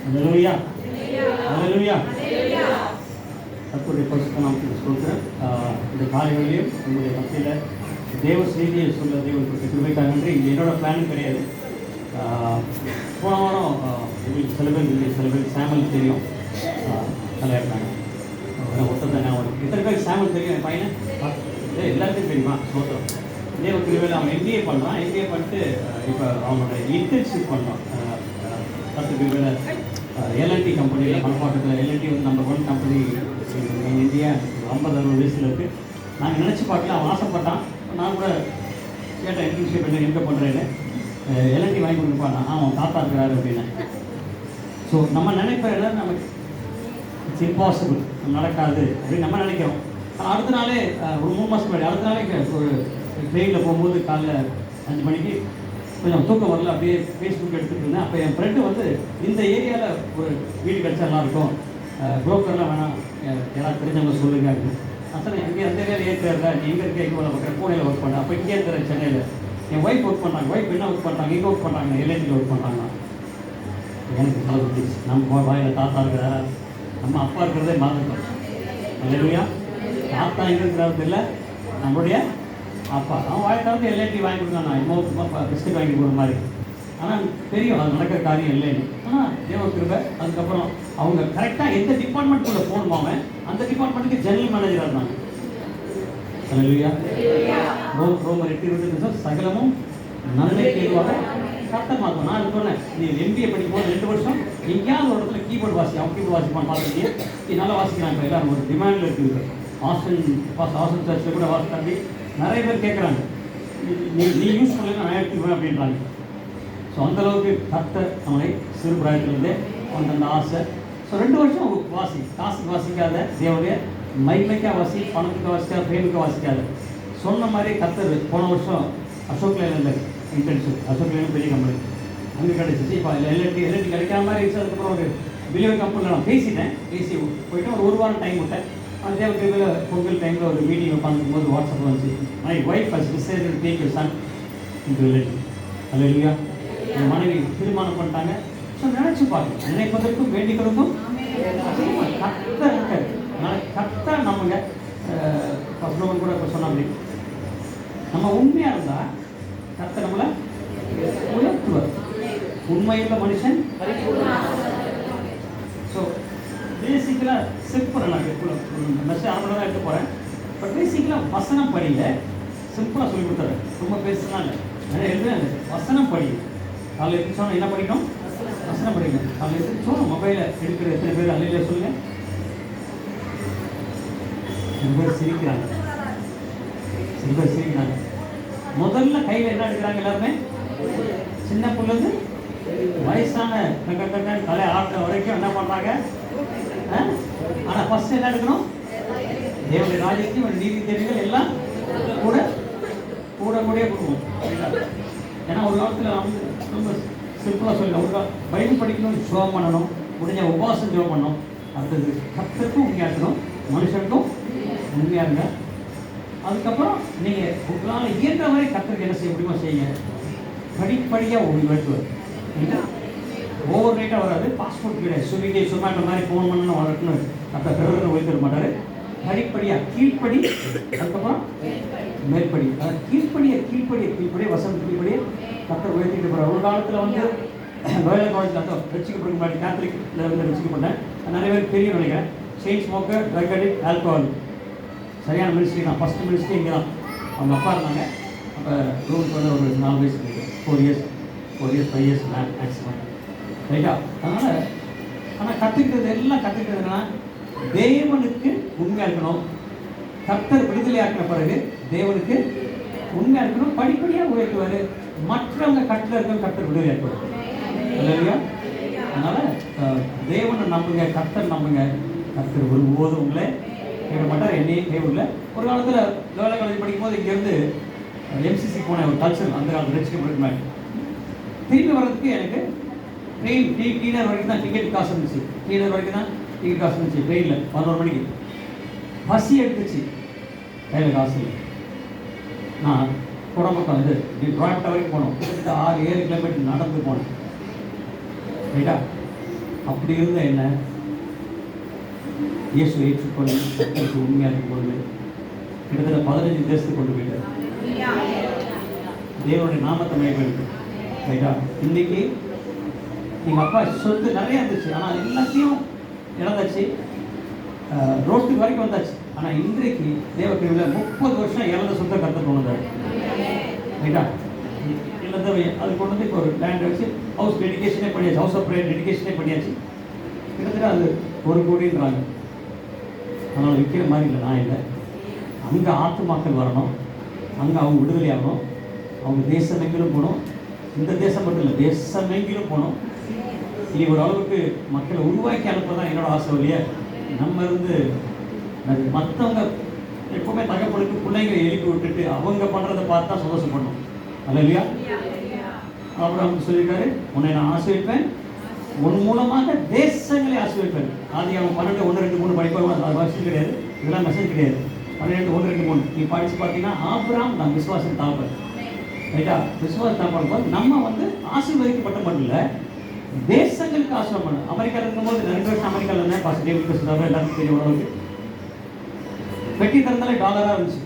ஹல்லேலூயா, ஹல்லேலூயா. கர்த்தருடைய பரிசுத்த நாமத்துக்கு ஸ்தோத்திரம். இந்த காலையிலேயும் உங்களுடைய மத்தியில் தேவ செய்தியை சொல்ல தேவனுக்கு கிருபைக்காக நன்றி. இது என்னோட பிளானும் கிடையாது. போன வாரம் உங்களுக்கு சில பேர் சாமல் தெரியும், நல்லா இருக்காங்க. ஒருத்தர் தான் நான் இத்தனை பேருக்கு சாமல் தெரியும். என் பையனை எல்லாருக்கும் தெரியுமா? ஸ்தோத்திரம். தேவ கிருபையில் அவன் எம்பிஏ பண்ணுறான். எம்பிஏ பண்ணிட்டு இப்போ அவனோட இன்டர்ன்ஷிப் பண்ணான். கர்த்தர் கிருபையில் எல்என்டி கம்பெனியில் மணப்பாக்கத்தில். எல்என்டி வந்து நம்பர் 1 கம்பெனி எங்கள் இந்தியா. 50-60 வயசில் இருக்குது. நாங்கள் நினச்சி பார்க்கல, அவன் ஆசைப்பட்டான். நான் கூட கேட்டேன், இன்டர்ன்ஷிப் என்ன எங்கே பண்ணுறேன்னு. எல்என்டி வாங்கி கொடுப்பான். அவன் தாத்தா இருக்கிறாரு அப்படின்னு. ஸோ நம்ம நினைப்ப எல்லாம் நமக்கு இட்ஸ் இம்பாசிபிள், நடக்காது அப்படின்னு நம்ம நினைக்கிறோம். அடுத்த நாளே ஒரு 3 மாதம் முன்னாடி அடுத்த நாளே ஒரு ட்ரெயினில் போகும்போது காலைல 5 மணிக்கு கொஞ்சம் தூக்கம் வரல, அப்படியே ஃபேஸ்புக் எடுத்துகிட்டு இருந்தேன். அப்போ என் ஃப்ரெண்டு வந்து இந்த ஏரியாவில் ஒரு வீடு கிடச்சா நல்லாயிருக்கும், ப்ரோக்கர்லாம் வேணாம், யாராவது தெரிஞ்சவங்க சொல்லுங்க அப்படின்னு. அசல் இங்கே அந்த ஏரியாவில் ஏற்கிறாருல, நீ எங்கே இருக்க எங்கே வேலை பார்க்குறேன், பூனேயில் ஒர்க் பண்ணேன். அப்போ இங்கே இருக்கிற சென்னையில் என் ஒய்ஃப் ஒர்க் பண்ணுறாங்க. ஒய்ஃப் என்ன ஒர்க் பண்ணுறாங்க, எங்கே ஒர்க் பண்ணுறாங்க, எல்ஐடியில் ஒர்க் பண்ணுறாங்க. எனக்கு தலை வந்துச்சு. நம்ம வாயில் தாத்தா இருக்கிறாரா, நம்ம அப்பா இருக்கிறதே மறந்துட்டோம். இல்லையா? தாத்தா எங்கே இருக்கிறாரு இல்லை, நம்மளுடைய அப்பா. அவன் வாய்க்காவது எல்ஐடி வாங்கி கொடுத்தான். நான் இன்னொரு பிஸ்கட் வாங்கி கொடுக்குற மாதிரி. ஆனால் தெரியும் அது நடக்கிற காரியம் இல்லைன்னு. ஆனால் தேவ கிருபை. அதுக்கப்புறம் அவங்க கரெக்டாக எந்த டிபார்ட்மெண்ட்டுக்குள்ளே போகணுமாவே அந்த டிபார்ட்மெண்ட்டுக்கு ஜெனரல் மேனேஜராக இருந்தாங்க. இல்லையா? ரோமர் 8:20 சகலமும் நன்மை கேள்வாக கரெக்டாக மாற்றோம். நான் சொன்னேன், நீ எம்பிஏ படிக்கும்போது 2 வருஷம் எங்கேயாவது ஒரு இடத்துல கீபோர்டு வாசி, அவன் கீபோர்டு வாசிப்பான்னு பார்த்துருக்கீங்க. நீ நல்லா வாசிக்கிறாங்க. இப்போ எல்லாரும் ஒரு டிமாண்டில் இருக்குது. ஆஸ்டன் சர்ச்சில் கூட வாசித்தாண்டி நிறைய பேர் கேட்குறாங்க, நீ யூஸ் பண்ணல நான் எடுத்துக்குவேன் அப்படின்றாங்க. ஸோ அந்தளவுக்கு கர்த்தர் நம்மளை சிறு பிராயத்திலிருந்தே அந்த ஆசை. ஸோ 2 வருஷம் வாசி, காசுக்கு வாசிக்காத, தேவனுடைய மைமைக்காக வாசி, பணத்துக்கு வாசிக்காத, ஃபேமுக்கு வாசிக்காத. சொன்ன மாதிரி கர்த்தர் போன வருஷம் அசோக் லேலண்டில் இன்டர்ன்ஷிப், அசோக் லேலண்ட் பெரிய கம்பெனி அங்கே கிடச்சிச்சு. இப்போ எல்என்டி கிடைக்காத மாதிரி இருந்துச்சு. அதுக்கப்புறம் ஒரு பிலிவர் கம்பெனியில் நான் பேசி போயிட்டு ஒரு வாரம் டைம் விட்டேன். அந்த தேவத்தில் பொங்கல் டைமில் ஒரு மீட்டிங் உட்காந்துக்கும் போது வாட்ஸ்அப்பில் வந்துச்சு, my wife has decided to take your son into relation. Hallelujah. என் மனைவி தீர்மானம் பண்ணிட்டாங்க. ஸோ நினச்சி பார்க்கணும், நினைப்பதற்கும் வேண்டிக்கிறதும் கர்த்தர் இருக்காரு. கர்த்தர் நம்மங்க பசங்க கூட இப்போ சொன்ன அப்படி நம்ம உண்மையாக இருந்தால் கர்த்தர் நம்மளை உயர்த்துவார். உண்மையுள்ள மனுஷன். ஸோ பேசிக்கலாக சிம்பிளாக நான் மெசேஜ் ஆரம்பம் தான் எடுத்து போகிறேன். பட் பேசிக்கலாக வசனம் படியில சிம்பிளாக சொல்லி கொடுத்தாரு. ரொம்ப பேசலாம் இல்லை, நிறைய எழுதுறாங்க. வசனம் படி. காலையில் எடுத்து சொன்னால் என்ன படிக்கணும்? வசனம் படிக்கணும். காலையில் எடுத்து சொன்னால் மொபைலை எடுக்கிற எத்தனை பேர் அல்லையில சொல்லுங்கள். 2 பேர் சிரிக்கிறாங்க, 2 பேர் சிரிக்கிறாங்க. முதல்ல கையில் என்ன எடுக்கிறாங்க எல்லாருமே? சின்ன பிள்ளைந்து வயசான தலை ஆட்டுற வரைக்கும் என்ன பண்ணுறாங்க? ஆனால் ஃபர்ஸ்ட் என்ன எடுக்கணும்? தேவனுடைய ராஜ்யத்தையும் நீதி தேவைகள் எல்லாம் கூட கூட கூடயே கொடுக்கணும். ஏன்னா ஒரு காலத்தில் ரொம்ப சிம்பிளாக சொல்லலாம், ஒரு பைபிள் படிக்கணும், ஜெபம் பண்ணணும், முடிஞ்ச உபவாசம் ஜெபம் பண்ணணும். அடுத்தது கர்த்தருக்கும் உண்மையாக இருக்கணும், மனுஷனுக்கும் உண்மையாக இருங்க. அதுக்கப்புறம் நீங்கள் உங்களால் இயன்ற மாதிரி கர்த்தருக்கு என்ன செய்ய முடியுமோ செய்யுங்க. படிப்படியாக உயர்த்துவார். ஓவர் நைட்டாக வராது. பாஸ்போர்ட் கிடையாது, ஸ்விக்கி சொமேட்டோ மாதிரி ஃபோன் பண்ணணும் வரட்டுன்னு அப்போ பிறகு உயர்த்திட மாட்டார். படிப்படியாக கீழ்ப்படி, அதுக்கப்புறம் மேற்படி. அதாவது கீழ்ப்படியே வசனம் கீழ்ப்படியே கர்த்தர் உயர்த்திட்டு போகிறார். ஒரு காலத்தில் வந்து ரோயல் காலேஜில் அதான் ரசிக்கப்படுற மாதிரி கேத்தலிக்கில் வந்து ரசிக்கப்பட்டேன். நிறைய பேர் தெரியும் நினைக்கிறேன். Chain smoker, drug addict, alcohol. சரியான மினிஸ்ட்ரி தான். ஃபஸ்ட்டு மினிஸ்ட்ரி இங்கே தான். அவங்க அப்பா இருந்தாங்க. அப்போ ரூமுக்கு வந்து ஒரு 4 வயசு 4 இயர்ஸ் 5 இயர்ஸ் மேக்ஸிமம். ரைட்டா? அதனால் ஆனால் கற்றுக்கிறதுனா தேவனுக்கு உண்மையாக இருக்கணும். கர்த்தர் விடுதலை ஆக்கின பிறகு தேவனுக்கு உண்மையாக இருக்கணும். படிப்படியாக உயர்த்துவார். மற்றவங்க கட்டில் இருக்க கர்த்தர் விடுதலை ஆக்குவார். இல்லையா? அதனால் தேவனை நம்புங்க, கர்த்தர் நம்புங்க. கர்த்தர் ஒருபோதும் உங்களை கேட்க மாட்டார், என்னையும் கைவிடல. ஒரு காலத்தில் லோயல் காலேஜ் படிக்கும்போது இங்கேருந்து எம்சிசி போனேன். ஒரு கல்ச்சர் அந்த காலத்தில் ரசிக்கப்படுற மாதிரி. திரும்பி வர்றதுக்கு எனக்கு ட்ரெயின் டீனர் வரைக்கும் தான் டிக்கெட் காசு இருந்துச்சு. டீனர் வரைக்கும் தான் டிக்கெட் காசு இருந்துச்சு. ட்ரெயினில் 11 மணிக்கு பசி எடுத்துச்சு, கையில் காசு இல்லை. நான் குடம்பக்கம் இது ட்ராக்டர் வரைக்கும் போனோம். கிட்டத்தட்ட 6-7 கிலோமீட்டர் நடந்து போனேன். ரைட்டா? அப்படி இருந்த என்ன இயேசு ஏற்றுக்கொண்டு உண்மையாக இருக்கும்போது கிட்டத்தட்ட 15 தேசத்துக்கு கொண்டு போயிட்டார். தேவனுடைய நாமத்தை மேம்படுத்து. ரைட்டா? இன்னைக்கு எங்கள் அப்பா சொத்து நிறைய இருந்துச்சு, ஆனால் எல்லாத்தையும் இழந்தாச்சு, ரோட்டுக்கு வரைக்கும் வந்தாச்சு. ஆனால் இன்றைக்கு தேவக்கிரியில் 30 வருஷம் இழந்த சொத்தை கருத்து கொண்டு வந்தார். ரைட்டா? இழந்தவை அது கொண்டு வந்து இப்போ ஒரு லேண்ட் வச்சு ஹவுஸ் டெடிகேஷனே பண்ணியாச்சு, ஹவுஸ் ஆஃப் ப்ரேயர் டெடிகேஷனே பண்ணியாச்சு. கிட்டத்தட்ட அது 1 கோடின்றாங்க. அதனால் விற்கிற மாதிரி இல்லை, நான் இல்லை. அங்கே ஆத்துமாக்கள் வரணும், அங்கே அவங்க விடுதலை ஆகணும், அவங்க தேசமெங்கிலும் போகணும். இந்த தேசம் மட்டும் இல்லை, தேசமெங்கிலும் போகணும். இனி ஒரு அளவுக்கு மக்களை உருவாக்கி அனுப்ப தான் என்னோட ஆசை இல்லையா. நம்ம இருந்து மற்றவங்க எப்பவுமே தகப்பனுக்கு பிள்ளைங்களை எழுப்பி விட்டுட்டு அவங்க பண்ணுறதை பார்த்து தான் சந்தோஷப்படணும். அல்ல இல்லையா? அப்புறம் சொல்லியிருக்காரு, உன்னை நான் ஆசீர்வதிப்பேன், உன் மூலமாக தேசங்களை ஆசீர்வதிப்பேன். அது அவன் 12, 1, 2, 3 படிப்பாங்க. அது வருஷம் கிடையாது, இதெல்லாம் மெசேஜ் கிடையாது. 12, 1, 2, 3 நீ படித்து பார்த்தீங்கன்னா ஆபிரகாம் நான் விசுவாசம் தாப்பேன். ரைட்டா? விசுவாசம் தாப்பான் போது நம்ம வந்து ஆசீர்வதிக்கப்பட்ட மட்டும் இல்லை, தேசங்களுக்கு ஆசீர்வாதம் பண்ணணும். அமெரிக்காவில் இருக்கும்போது 2 வருஷம் அமெரிக்காவில் இருந்தேன். பாஸ் டேவிட் பேசுகிறாங்க, எல்லாருக்கும் தெரிய உணவுக்கு பெட்டி திறந்தாலே டாலராக இருந்துச்சு.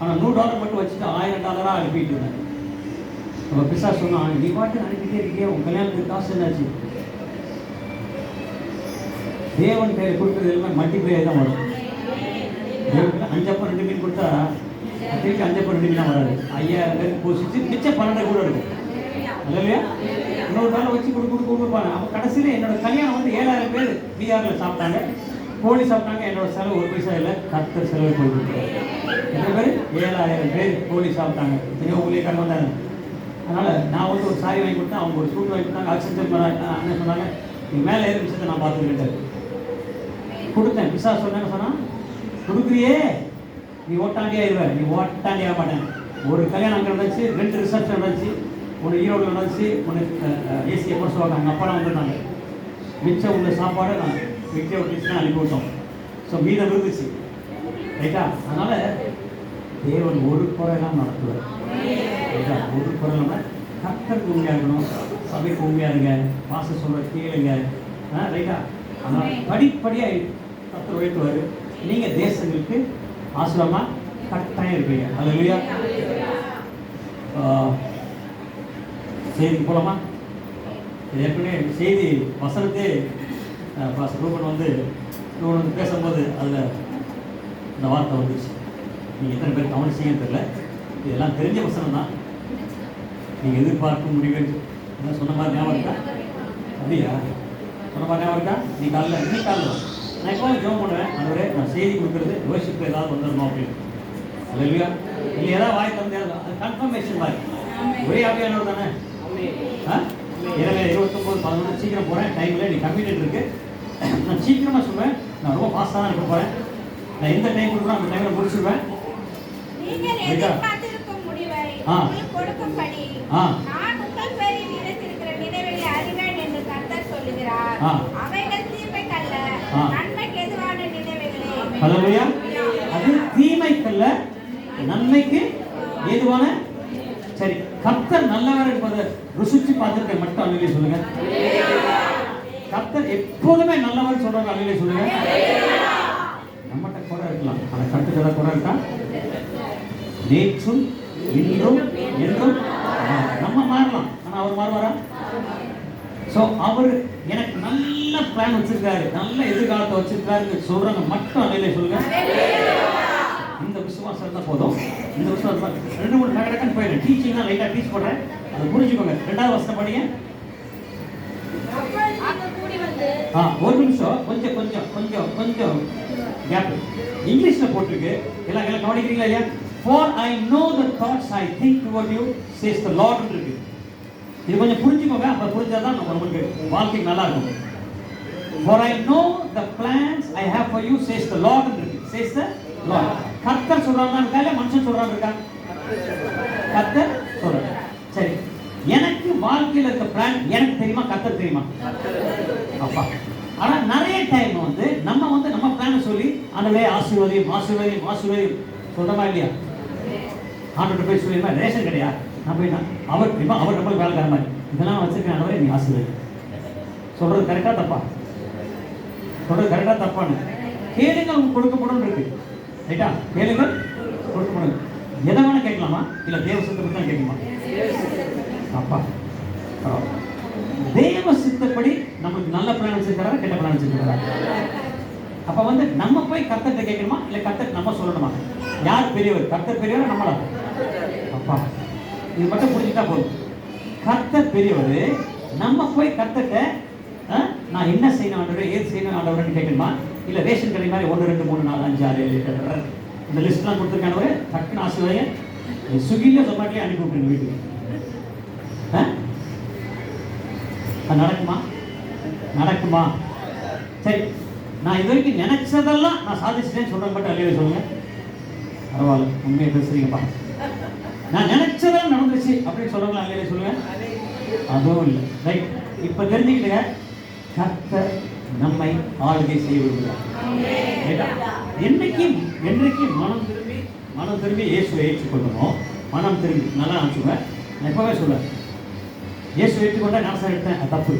ஆனால் $100 மட்டும் வச்சுட்டு $1000 அனுப்பிட்டு இருந்தேன். நம்ம பிசா சொன்னான், நீ பாட்டு அனுப்பிட்டே இருக்கே, உன் கல்யாணத்துக்கு காசு என்னாச்சு? தேவன் கையில் கொடுக்குறது எல்லாமே மல்டிப்ளை தான் வரும். தேவனுக்கு 5 அப்பம் 2 மீன் கொடுத்தா திருப்பி 5 அப்பம் 2 மீனாக வராது. 5000 பேருக்கு போசிச்சு மிச்சம் 12 கூட இருக்கும். இல்லையா? $100 வச்சு கொடுப்பாங்க. அப்போ கடைசியில் என்னோட கல்யாணம் வந்து 7000 பேர் பீகாரில் சாப்பிட்டாங்க, கோழி சாப்பிட்டாங்க. என்னோட செலவு 1 பைசா இல்லை, கர்த்தர் செலவு போய் கொடுத்தாரு. எத்தனை பேர்? 7000 பேர் கோழி சாப்பிட்டாங்க. எத்தனையோ ஊழியக்காரங்க வந்தாங்க. அதனால் நான் வந்து ஒரு சாரி வாங்கி கொடுத்தேன், அவங்க ஒரு சூட் வாங்கி கொடுத்தாங்க. ஆக்சிஜன் என்ன சொன்னாங்க, நீ மேலே ஏறி விஷயத்தை நான் பார்த்துக்கிட்டேன் கொடுத்தேன். பிசா சொன்னேன்னு சொன்னால், கொடுக்குறியே நீ ஓட்டாண்டியாக இருவேன், நீ ஓட்டாண்டியாக மாட்டேன். ஒரு கல்யாணம் அங்கே நடந்துச்சு, 2 ரிசப்ஷன் நடந்துச்சு, ஒன்று ஈரோடு நடந்துச்சு, ஒன்று ஏசியை கூட சொல்லுவாங்க. அங்கே அப்பா வந்துட்டாங்க. மிச்சம் உள்ள சாப்பாடு நான் விற்க விட்டுச்சுன்னா அனுப்பி விட்டோம். ஸோ மீதம் இருந்துச்சு. ரைட்டா? அதனால் தேவன் ஒரு குறையெல்லாம் நடத்துவார். ரைட்டா? ஒரு குறையெல்லாம் கர்த்தருக்கு உண்மையாக இருக்கணும், சபைக்கு உண்மையாக இருங்க, வாச சொல்கிற கேளுங்க. ரைட்டா? அதனால் படிப்படியாக கர்த்தர் உயர்த்துவார். நீங்கள் தேசங்களுக்கு ஆசிரமாக கட்டாயம் இருப்பீங்க. அது இல்லையா? செய்தி போலாமா? இது ஏற்கனவே செய்தி வசனத்தே ரூபன் வந்து பேசும்போது அதில் இந்த வார்த்தை வந்துச்சு. நீங்கள் எத்தனை பேர் கவனிச்சிங்கன்னு தெரியல, இதெல்லாம் தெரிஞ்ச வசனம் தான். நீங்கள் எதிர்பார்க்க முடிவு என்ன சொன்ன மாதிரி ஞாபகம் இருக்கா? அப்படியா? சொன்ன மாதிரி ஞாபகம் இருக்கா? நீ காலைல இன்னைக்கு காலைல நான் எப்போ ஜோம் பண்ணுவேன், அதுவரை நான் செய்தி கொடுக்குறது யோசிப்பு ஏதாவது வந்துடணும் அப்படின்னு. அது இல்லையா? இல்லை ஏதாவது வாய் தந்து அது கன்ஃபர்மேஷன் மாதிரி ஒரே ஆவியானவர் தானே. 29/11 சீக்கிரம் போகிறேன், டைமில் நீ கம்மிட்டட் இருக்கு, நான் சீக்கிரமாக சொல்லுவேன். நான் ரொம்ப ஃபாஸ்ட்டாக தான் இருக்க போகிறேன். நான் எந்த டைம் கொடுக்குறோம் அந்த டைமில் முடிச்சுடுவேன். அது தீமைக்கல்ல, நன்மைக்கு ஏதுவான. சரி, கர்த்தர் நல்லவர் என்பதை ருசிச்சு பார்த்துருக்க மட்டும் அல்லையே சொல்லுங்க. கர்த்தர் எப்போதுமே நல்லவர் சொல்றாங்க, அல்லையே சொல்லுங்க. நம்மகிட்ட குறை இருக்கலாம், அந்த கருத்துக்களை குறை இருக்கா? நேற்றும் இன்றும் என்றும் நம்ம மாறலாம், ஆனால் அவர் மாறுவாரா? ஸோ அவர் எனக்கு நல்ல பிளான் வச்சிருக்காரு, நல்ல எதிர்காலத்தை வச்சிருக்காரு சொல்றாங்க மட்டும் அல்லையே சொல்லுங்க. இந்த விசுவாசம் இருந்தால் போதும். இந்த விசுவாசம் 2-3 டக்குன்னு போயிடும். டீச்சிங்னா லைட்டாக டீச் பண்ணுறேன், அதை புரிஞ்சுக்கோங்க. 2வது வசனம் படிங்க. ஒரு நிமிஷம், கொஞ்சம் கொஞ்சம் கொஞ்சம் கொஞ்சம் கேப். இங்கிலீஷில் போட்டிருக்கு, எல்லாம் கவனிக்கிறீங்களா ஐயா? For I know the thoughts I think toward you, says the Lord இருக்கு. இது கொஞ்சம் புரிஞ்சுக்கோங்க, அப்போ புரிஞ்சாதான் நமக்கு வாழ்க்கை நல்லா இருக்கும். For I know the plans I have for you, says the Lord இருக்கு. Says the Lord. கர்த்தர் சொல்றாங்க இருக்கா, மனுஷன் சொல்றாங்க இருக்கா? கர்த்தர் சொல்றாங்க. சரி, எனக்கு வாழ்க்கையில் இருக்க பிளான் எனக்கு தெரியுமா, கர்த்தர் தெரியுமா? அப்பா. ஆனா நிறைய டைம் வந்து நம்ம பிளானை சொல்லி ஆண்டவரே ஆசீர்வதியும் ஆசீர்வதியும் ஆசீர்வதியும் சொல்றமா இல்லையா? ஆண்டவர்கிட்ட போய் சொல்லிடுமா, ரேஷன் கிடையாது நான் போய் அவர் நம்மளுக்கு வேலைக்கார மாதிரி இதெல்லாம் வச்சிருக்கேன், ஆண்டவரே நீ ஆசீர்வதி சொல்றது கரெக்டா தப்பா? சொல்றது கரெக்டா தப்பான்னு கேளுங்கள் உங்களுக்கு கொடுக்கப்படும் இருக்கு. ரைட்டா? கேளுங்கள் கொடுக்கப்படும். எதை வேணா கேட்கலாமா? இல்ல தேவ சித்தப்படி தான் கேட்கணுமா? அப்பா தேவ சித்தப்படி நமக்கு நல்ல பிளான் வச்சிருக்காரா கெட்ட பிளான் வச்சிருக்காரா? அப்ப வந்து நம்ம போய் கர்த்தர்கிட்ட கேட்கணுமா இல்ல கர்த்தர் நம்ம சொல்லணுமா? யார் பெரியவர்? கர்த்தர் பெரியவர் நம்மளா? அப்பா இது மட்டும் புரிஞ்சுட்டா போதும். கர்த்தர் பெரியவர். நம்ம போய் கர்த்தர்கிட்ட நான் என்ன செய்யணும் ஆண்டவரே, ஏது செய்யணும் ஆண்டவரேன்னு கேட்கணுமா? இல்ல ரேஷன் கடை மாதிரி 1 2 3 4 5 6 7 8 இந்த லிஸ்ட்லாம் கொடுத்துருக்கானவரே டக்குன்னு ஆசைவாங்க ஸ்விக்கில ஜொமேட்டோலயே அனுப்பி விட்டுருங்க வீட்டுக்கு. நடக்குமா? நடக்குமா? சரி, நான் இது வரைக்கும் நினைச்சதெல்லாம் நான் சாதிச்சிட்டேன்னு சொல்றேன் மட்டும் அல்லையே சொல்லுங்க. பரவாயில்ல, உண்மையை பேசுறீங்கப்பா. நான் நினைச்சதெல்லாம் நடந்துச்சு அப்படின்னு சொல்றவங்களா அல்லையே சொல்லுங்க. அதுவும் இல்லை. ரைட், இப்ப தெரிஞ்சுக்கிட்டுங்க, கர்த்தர் நம்மை ஆளுகை செய்ய விரும்புகிறார். என்னைக்கு மனம் திரும்பி இயேசுவை ஏற்றுக்கொள்ளணும். மனம் திரும்பி நல்லா நினச்சுங்க. நான் எப்பவே சொல்லுவேன், இயேசுவை ஏற்றுக்கொண்டா ஞானஸ்நானம் எடுத்தேன், அது தப்பு.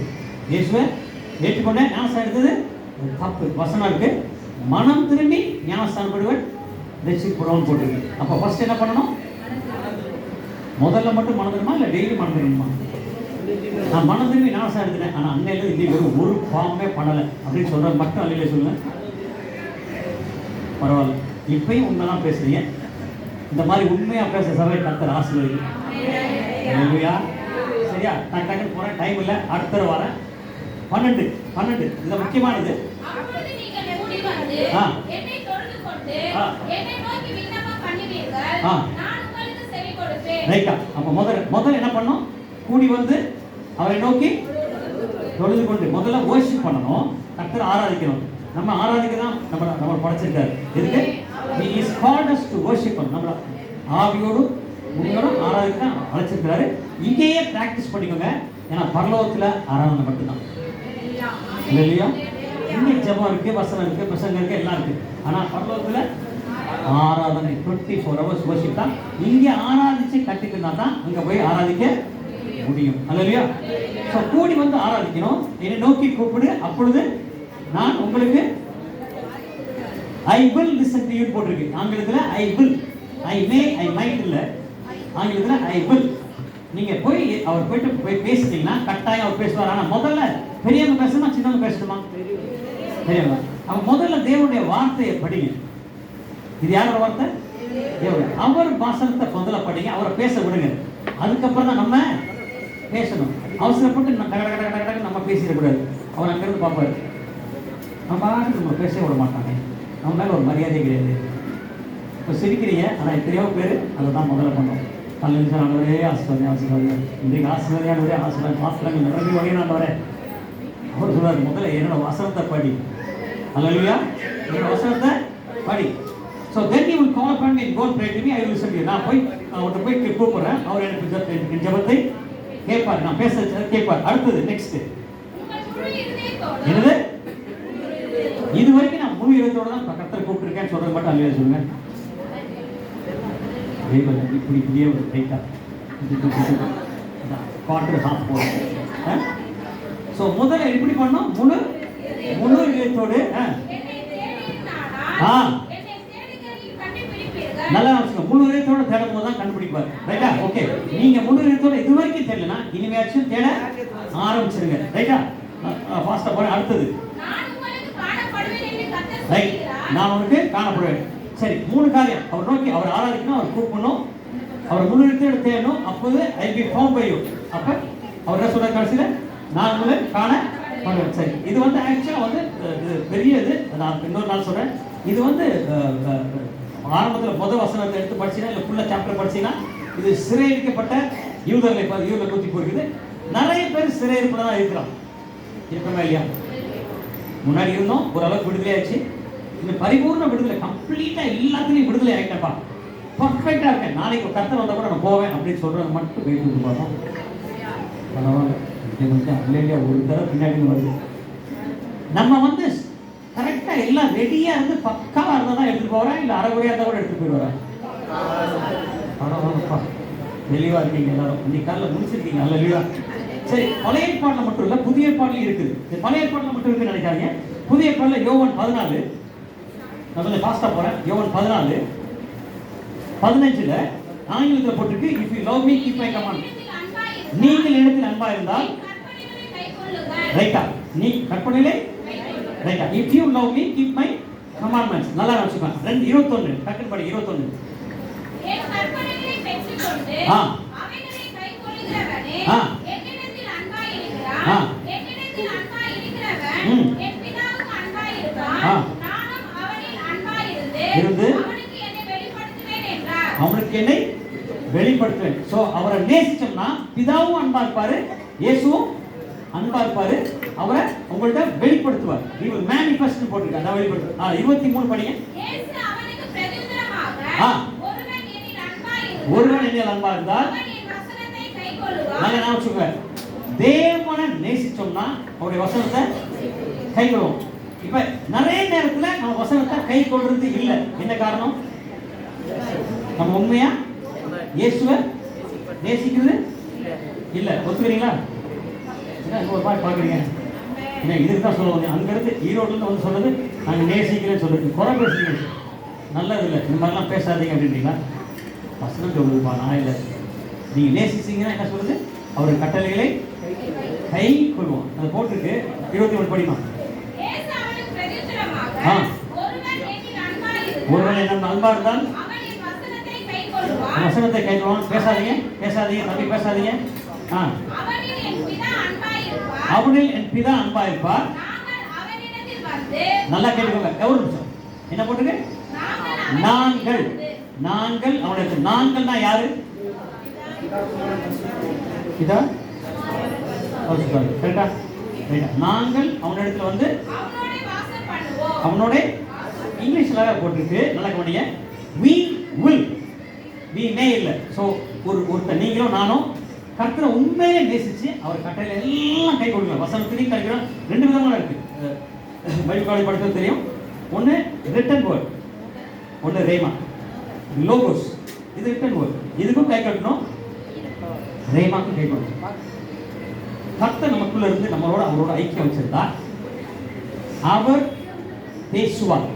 இயேசுவை ஏற்றுக்கொண்டேன் ஞானஸ்நானம் எடுத்தது தப்பு. வசனம் இருக்கு, மனம் திரும்பி ஞானஸ்நானம் படுவன் ரட்சிக்கப்படுவான்னு போட்டுருக்கு. அப்போ ஃபர்ஸ்ட் என்ன பண்ணணும்? முதல்ல மட்டும் மனம் திரும்பா இல்லை டெய்லி மனம் திரும்புமா? நான் மனம் திரும்பி ஞானஸ்நானம் எடுத்துட்டேன், ஆனால் அன்னையில இல்லை ஒரு பாவமே பண்ணலை அப்படின்னு சொல்றது மட்டும் அல்லையில சொல்லுங்க. பரவாயில்ல, இப்பயும் உண்மைதான் பேசுறீங்க. இந்த மாதிரி உண்மையா பேச சபை கர்த்தர் ஆசீர்வதிக்கும். ஹல்லேலூயா. சரியா? நான் டக்குன்னு போறேன், டைம் இல்லை, அடுத்த வாரம் 12 இது முக்கியமானது. ரைட்டா? அப்ப முதல்ல என்ன பண்ணணும்? கூடி வந்து அவரை நோக்கி தொழுது கொண்டு முதல்ல வர்ஷிப் பண்ணணும். கர்த்தரை ஆராதிக்கணும். நம்ம ஆராதிக்க தான் நம்ம படைச்சிருக்காரு. எதுக்கு? He is called us to worship. நம்ம ஆவியோடும் உங்களோடும் ஆராதிக்க தான் அழைச்சிருக்காரு. இங்கேயே பிராக்டிஸ் பண்ணிக்கோங்க. ஏன்னா பரலோகத்துல ஆராதனை மட்டும்தான் இல்லையா? இங்கே ஜெபம் இருக்கு, வசனம் இருக்கு, பிரசங்கம் இருக்கு, எல்லாம் இருக்கு. ஆனா பரலோகத்துல ஆராதனை 24 hours worship தான். இங்க ஆராதிச்சு கட்டிக்கிட்டா தான் அங்க போய் ஆராதிக்க முடியும். அல்லேலூயா. சோ கூடி வந்து ஆராதிக்கணும். என்னை நோக்கி கூப்பிடு, அப்பொழுது நான் உங்களுக்கு I will listen to you போட்டிருக்கு. ஆங்கிலத்துல I will, I may, I might இல்ல. ஆங்கிலத்துல I will. நீங்க போய் அவர் போய் பேசுனீங்கன்னா கட்டாயம் அவர் பேசுவார். ஆனா முதல்ல பெரியவங்க பேசணுமா சின்னவங்க பேசணுமா? பெரியவங்க. அப்ப முதல்ல தேவனுடைய வார்த்தையை படிங்க. இது யாரோட வார்த்தை? தேவன். அவர் வாசனத்தை முதல்ல படிங்க, அவரை பேச விடுங்க. அதுக்கப்புறம் தான் நம்ம பேசணும். அவசரப்பட்டு நம்ம பேசிடக்கூடாது. அவர் அங்கிருந்து பார்ப்பாரு. நம்ம பேச விட மாட்டாங்க. நம்ம மேலே ஒரு மரியாதை கிடையாது. இப்போ சிரிக்கிறீங்க, ஆனால் எத்தனையோ பேர் அதை தான் முதல்ல பண்ணோம். கல்யாணே ஆசீர்வாதம் இன்றைக்கு ஆசீர்வாதியானவரே ஆசீர்வாதம் ஆசீர்வாதம் நிரம்பி வகையானவரே. அவர் சொல்றாரு, முதல்ல என்னோட வசனத்தை படி. அல்லேலூயா. என்னோட வசனத்தை படி. So then he will call upon me and go pray to me. I will listen to you. நான் அவர்கிட்ட போய் கூப்பிடுறேன். அவர் எனக்கு ஜெபத்தை கேட்பார். நான் பேச கேட்பார். அடுத்தது நெக்ஸ்ட் என்னது? இது வரைக்கும் நான் முழு இதயத்தோட தான் கர்த்தரை கூப்பிட்டுருக்கேன்னு சொல்றது மட்டும் அல்லையா சொல்லுங்க. இப்படியே ஒரு ரைட்டா குவார்டர் ஹாஃப் போகும். ஸோ முதல்ல எப்படி பண்ணோம்? முழு இதயத்தோடு நல்லா வச்சுக்கோங்க. முழு இதயத்தோட தேடும் போது தான் கண்டுபிடிப்பார். ரைட்டா? ஓகே. நீங்க முழு இதயத்தோட இது வரைக்கும் தெரியலனா இனிமேச்சும் தேட ஆரம்பிச்சிருங்க. ரைட்டா? ஃபாஸ்டா போறேன். அடுத்தது ரைட், நான் உனக்கு காணப்படுவேன். சரி, 3 காரியம். அவர் நோக்கி அவர் ஆராதிக்கணும், அவர் கூப்பிடணும், அவர் முழு இதயத்தோட தேடணும். அப்போது I P found by you. அப்ப அவர் என்ன சொல்ற கடைசியில? நான் உங்களை காணப்படுவேன். சரி, இது வந்து ஆக்சுவலா வந்து பெரிய இது. நான் இன்னொரு நாள் சொல்றேன். இது வந்து ஆரம்பத்தில் முதல் வசனத்தை எடுத்து படிச்சீங்கன்னா இல்லை ஃபுல்லாக சாப்டர் படிச்சீங்கன்னா இது சிறையிருக்கப்பட்ட யூதர்களை பற்றி போயிருக்குது. நிறைய பேர் சிறையிருப்பில் தான் இருக்கிறோம். இருக்கமே இல்லையா? முன்னாடி இருந்தோம், ஓரளவுக்கு விடுதலை ஆயிடுச்சு. இந்த பரிபூர்ண விடுதலை, கம்ப்ளீட்டா எல்லாத்துலையும் விடுதலை ஆகிட்டப்பா, பர்ஃபெக்டா இருக்கேன், நாளைக்கு கர்த்தர் வந்தா கூட நான் போவேன் அப்படின்னு சொல்றது மட்டும் போயிட்டு பார்த்தோம். பரவாயில்ல, ஒரு தடவை பின்னாடி வருது. நம்ம வந்து கரெக்டா எல்லாம் ரெடியா இருந்து பக்காவா இருந்தா தான் எடுத்துட்டு போறேன், இல்ல அரைகுறையா இருந்தா கூட எடுத்துட்டு போயிடுவேன். பரவாயில்லப்பா, தெளிவா இருக்கீங்க எல்லாரும். இன்னைக்கு காலைல முடிச்சிருக்கீங்க. அல்லேலூயா. சரி, பழைய ஏற்பாடுல மட்டும் இல்ல, புதிய ஏற்பாடுல இருக்குது. இது பழைய ஏற்பாடுல மட்டும் இருக்குன்னு நினைக்காதீங்க. புதிய ஏற்பாடுல யோவான் 14, நான் கொஞ்சம் ஃபாஸ்டா போறேன். யோவான் 14:15 ஆங்கிலத்தில் போட்டிருக்கு, if you love me keep my command. நீங்கள் என்னிடத்தில் அன்பா இருந்தால் ரைட்டா, நீ கற்பனையிலே ரைட்டா, if you love me keep my commandments. நல்லா வச்சுக்கோங்க. 2:21 டக்குனு படி. 21 என் கற்பனைகளை பெற்றுக்கொண்டு அவைகளை கைக்கொள்ளுகிறவனே என்னிடத்தில் அன்பாய் இருக்கிறான். என்னிடத்தில் அன்பாய் இருக்கிறவன் என் பிதாவுக்கு அன்பாய் இருப்பான். நானும் அவனில் அன்பாய் இருந்து அவனுக்கு என்னை வெளிப்படுத்துவேன் என்றார். அவனுக்கு என்னை வெளிப்படுத்துவேன். சோ அவரை நேசிச்சோம்னா பிதாவும் அன்பா இருப்பாரு, இயேசுவும் அன்பா இருப்பாரு, அவரை உங்கள்ட்ட வெளிப்படுத்துவார். he will manifest போட்டுருக்காங்க. அத வெளிப்படுத்து. 23 படிங்க. இயேசு அவனுக்கு பிரதியுத்தரமாக ஒருவன் என்னில் அன்பா இருந்தால் அவன் என் வசனத்தை கைக்கொள்ளுவான். நல்லா ஞாபகம் வச்சுக்கோங்க. தேவனை நேசிச்சோம்னா அவருடைய வசனத்தை கைக்கொள்வோம். இப்ப நிறைய நேரத்துல நம்ம வசனத்தை கை கொள்றது இல்ல. என்ன காரணம்? நம்ம உண்மையா இயேசுவை நேசிக்கிறது இல்ல. ஒத்துக்கிறீங்களா? ஒரு பாட்டு பாக்குறீங்க, இதுக்கு தான் சொல்லுவாங்க. அங்க இருந்து ஈரோடுல இருந்து வந்து சொல்றது நாங்க நேசிக்கிறேன்னு சொல்றது குறை பேசுறீங்க, நல்லது இல்லை, இந்த மாதிரிலாம் பேசாதீங்க அப்படின்றீங்களா? வசனம் சொல்லுதுப்பா, நான் இல்லை. நீங்க நேசிச்சீங்கன்னா என்ன சொல்லுது? அவர் கட்டளைகளை கை கொள்வோம். அது போட்டுருக்கு. 21 படிமா. இயேசு அவனுக்கு பிரதியுத்தரமாக ஒருவன் என்ன அன்பா இருந்தால் அவன் என் வசனத்தை கைக்கொள்வான். வசனத்தை கைக்கொள்வான். பேசாதீங்க, பேசாதீங்க, தம்பி பேசாதீங்க. அவனில் என் பிதா அன்பாய் இருப்பார். அவனில் என் பிதா அன்பா இருப்பார். நாங்கள் அவனிடத்தில் வந்து நல்லா கேட்டுக்கோங்க. ஒரு நிமிஷம். என்ன போட்டுருக்கு? நாங்கள். நாங்கள் அவனுக்கு. நாங்கள்னா யாரு? இதா கரெக்டா? நாங்கள் அவனிடத்துல வந்து அவனோட வாசம் பண்ணுவோம். அவனோட இங்கிலீஷ்ல போட்டிருக்கு. நல்லா கவனிங்க. we will, we may இல்ல. சோ ஒருத்தர் நீங்களும் நானும் கர்த்தரை உண்மையிலே நேசிச்சு அவர் கட்டளை எல்லாம் கை கொடுக்கணும். வசனத்திலையும் கழிக்கிறோம். 2 விதமான இருக்கு. பைபிள் படிக்கிறது தெரியும். ஒன்னு ரிட்டன் வேர்ட், ஒன்னு ரேமா லோகோஸ். இது ரிட்டன் வேர்ட். இதுக்கும் கை கட்டணும், ரேமாக்கும் கை கட்டணும். கர்த்தர் நமக்குள்ள இருந்து நம்மளோட அவரோட ஐக்கியம் வச்சிருந்தா அவர் பேசுவார்.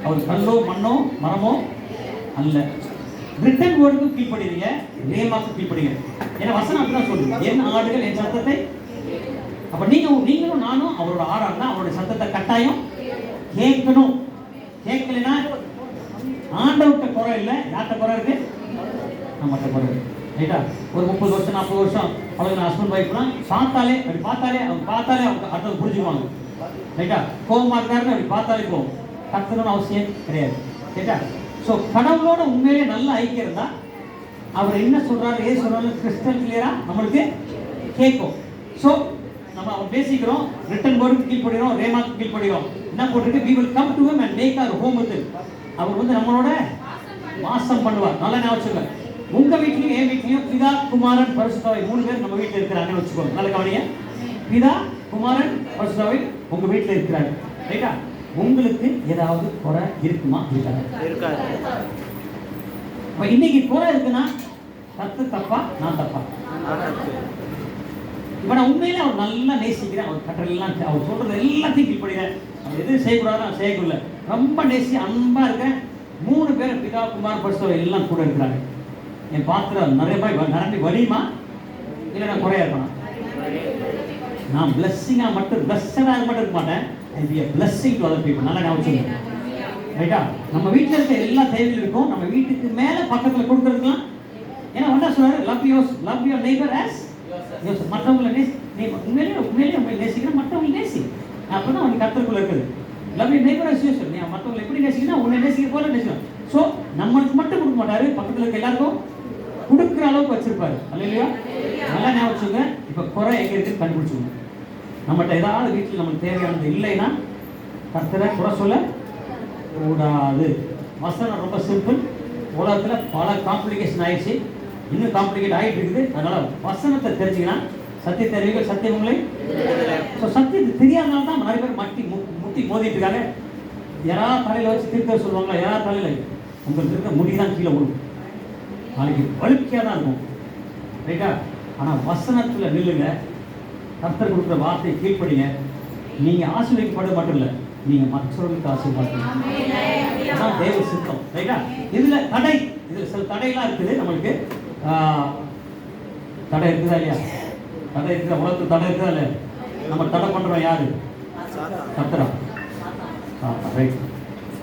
அவர் கல்லோ மண்ணோ மரமோ அல்ல. ரிட்டன் வேர்டுக்கு கீழ்ப்படிங்க, ரேமாக்கு கீழ்ப்படிங்க. ஏன்னா வசனம் அப்படிதான் சொல்லுது, என் ஆடுகள் என் சத்தத்தை. அப்ப நீங்களும் நானும் அவரோட ஆடாடுனா அவருடைய சத்தத்தை கட்டாயம் கேட்கணும். கேட்கலன்னா ஆண்டவர்கிட்ட குறை இல்லை, யார்கிட்ட குறை இருக்கு? நம்மகிட்ட குறை இருக்கு. ரைட்டா? ஒரு 30 வருஷம் 40 வருஷம் அவங்க ஹஸ்பண்ட் ஒய்ஃப்னா பார்த்தாலே அவங்க அடுத்தது புரிஞ்சுக்குவாங்க. ரைட்டா? கோபமா இருக்காருன்னு அப்படி பார்த்தாலே போகும். கத்தணும்னு அவசியம் கிடையாது. ரைட்டா? ஸோ கடவுளோட உண்மையிலே நல்ல ஐக்கியம் இருந்தா அவர் என்ன சொல்றாரு, ஏது சொல்றாரு கிறிஸ்டல் கிளியரா நம்மளுக்கு கேட்கும். ஸோ நம்ம அவர் பேசிக்கிறோம், ரிட்டன் வேர்டுக்கு கீழ்படுகிறோம், ரேமாக்கு கீழ்படுகிறோம். என்ன போட்டிருக்கு? we will come to him and make our home with him. அவர் வந்து நம்மளோட வாசம் பண்ணுவார். நல்லா ஞாபகம் வச்சுக்கோங்க. உங்க வீட்லயும் என் வீட்லயும் பிதா குமாரன் பரிசுத்தாவி 3 பேர் நம்ம வீட்டில் இருக்கிறாங்கன்னு வச்சுக்கோங்க. நல்ல கவனிங்க. பிதா குமாரன் பரிசுத்தாவி உங்க வீட்டில் இருக்கிறாங்க. ரைட்டா? உங்களுக்கு ஏதாவது குறை இருக்குமா? இருக்காது. அப்ப இன்னைக்கு குறை இருக்குன்னா கத்து தப்பா நான் தப்பா? இப்ப நான் உண்மையில அவர் நல்லா நேசிக்கிறேன். அவர் கட்டளை எல்லாம் அவர் சொல்றது எல்லாத்தையும் கீழ்படுகிறேன். அவர் எதுவும் செய்யக்கூடாது நான் செய்யக்கூடாது. ரொம்ப நேசி அன்பா இருக்கேன். 3 பேர் பிதா குமார் பரிசுத்தாவி எல்லாம் கூட இருக்கிறாங்க. என் பாத்திரம் நிறைய நிரம்பி வலியுமா இல்லை நான் குறையா இருப்பேன்? நான் பிளஸ்ஸிங்கா மட்டும் பிளஸ்ஸடா மட்டும் இருக்க மாட்டேன். I be a blessing to other people. நல்லா ஞாபகம் வச்சுக்கோங்க. ரைட்டா? நம்ம வீட்டில் இருக்க எல்லா தேவையும் இருக்கும். நம்ம வீட்டுக்கு மேல பக்கத்துல கொடுக்கறதுலாம். ஏன்னா என்ன சொல்றாரு? Love your neighbour as yourself. மற்றவங்களை நீ உண்மையிலேயே நேசிக்கிற மற்றவங்களை நேசி. அப்பதான் அவங்க கர்த்தருக்குள்ள இருக்குது. Love your neighbour as yourself. நீ மற்றவங்களை எப்படி நேசிக்கணும் உன்னை நேசிக்கிற போல நேசிக்கணும். ஸோ நம்மளுக்கு மட்டும் கொடுக்க மாட்டாரு, பக்கத்துல இருக்க எல்லாருக்கும் கொடுக்குற அளவுக்கு வச்சிருப்பாரு. அல்லையா? நல்லா ஞாபகம் வச்சுக்கோங்க. இப்ப குறை எங்க இருக்குன்னு கண்டுபிடிச்சுக்கோங்க. நம்மகிட்ட ஏதாவது வீட்டில் நமக்கு தேவையானது இல்லைன்னா கர்த்தரை குறை சொல்ல கூடாது. வசனம் ரொம்ப சிம்பிள். உலகத்தில் பல காம்ப்ளிகேஷன் ஆயிடுச்சு, இன்னும் காம்ப்ளிகேட் ஆகிட்டு இருக்குது. அதனால வசனத்தை தெரிஞ்சுங்கன்னா சத்தியத்தை அறிவிகள் சத்தியம் உங்களை. ஸோ சத்தியத்தை தெரியாதனால தான் நிறைய பேர் முட்டி மோதிட்டு இருக்காங்க. யாராவது தலையில் வச்சு திருத்த சொல்லுவாங்களா? யாராவது தலையில் உங்களுக்கு இருக்க முடிதான் கீழே விடும். நாளைக்கு வழுக்கையாக தான் இருக்கும். ரைட்டா? ஆனால் வசனத்தில் நில்லுங்க. கர்த்தர் கொடுக்குற வார்த்தையை கீழ்ப்படிங்க. நீங்க ஆசீர்வதிக்கப்பட மட்டும் இல்லை, நீங்க மற்றவர்களுக்கு ஆசீர்வாதம். அதான் தேவ சித்தம். ரைட்டா? இதுல சில தடையெல்லாம் இருக்குது. நம்மளுக்கு தடை இருக்குதா இல்லையா? தடை இருக்குதா? உலகத்துக்கு தடை இருக்குதா இல்லையா? நம்ம தடை பண்றோம் யாரு? கர்த்தரா? ரைட்.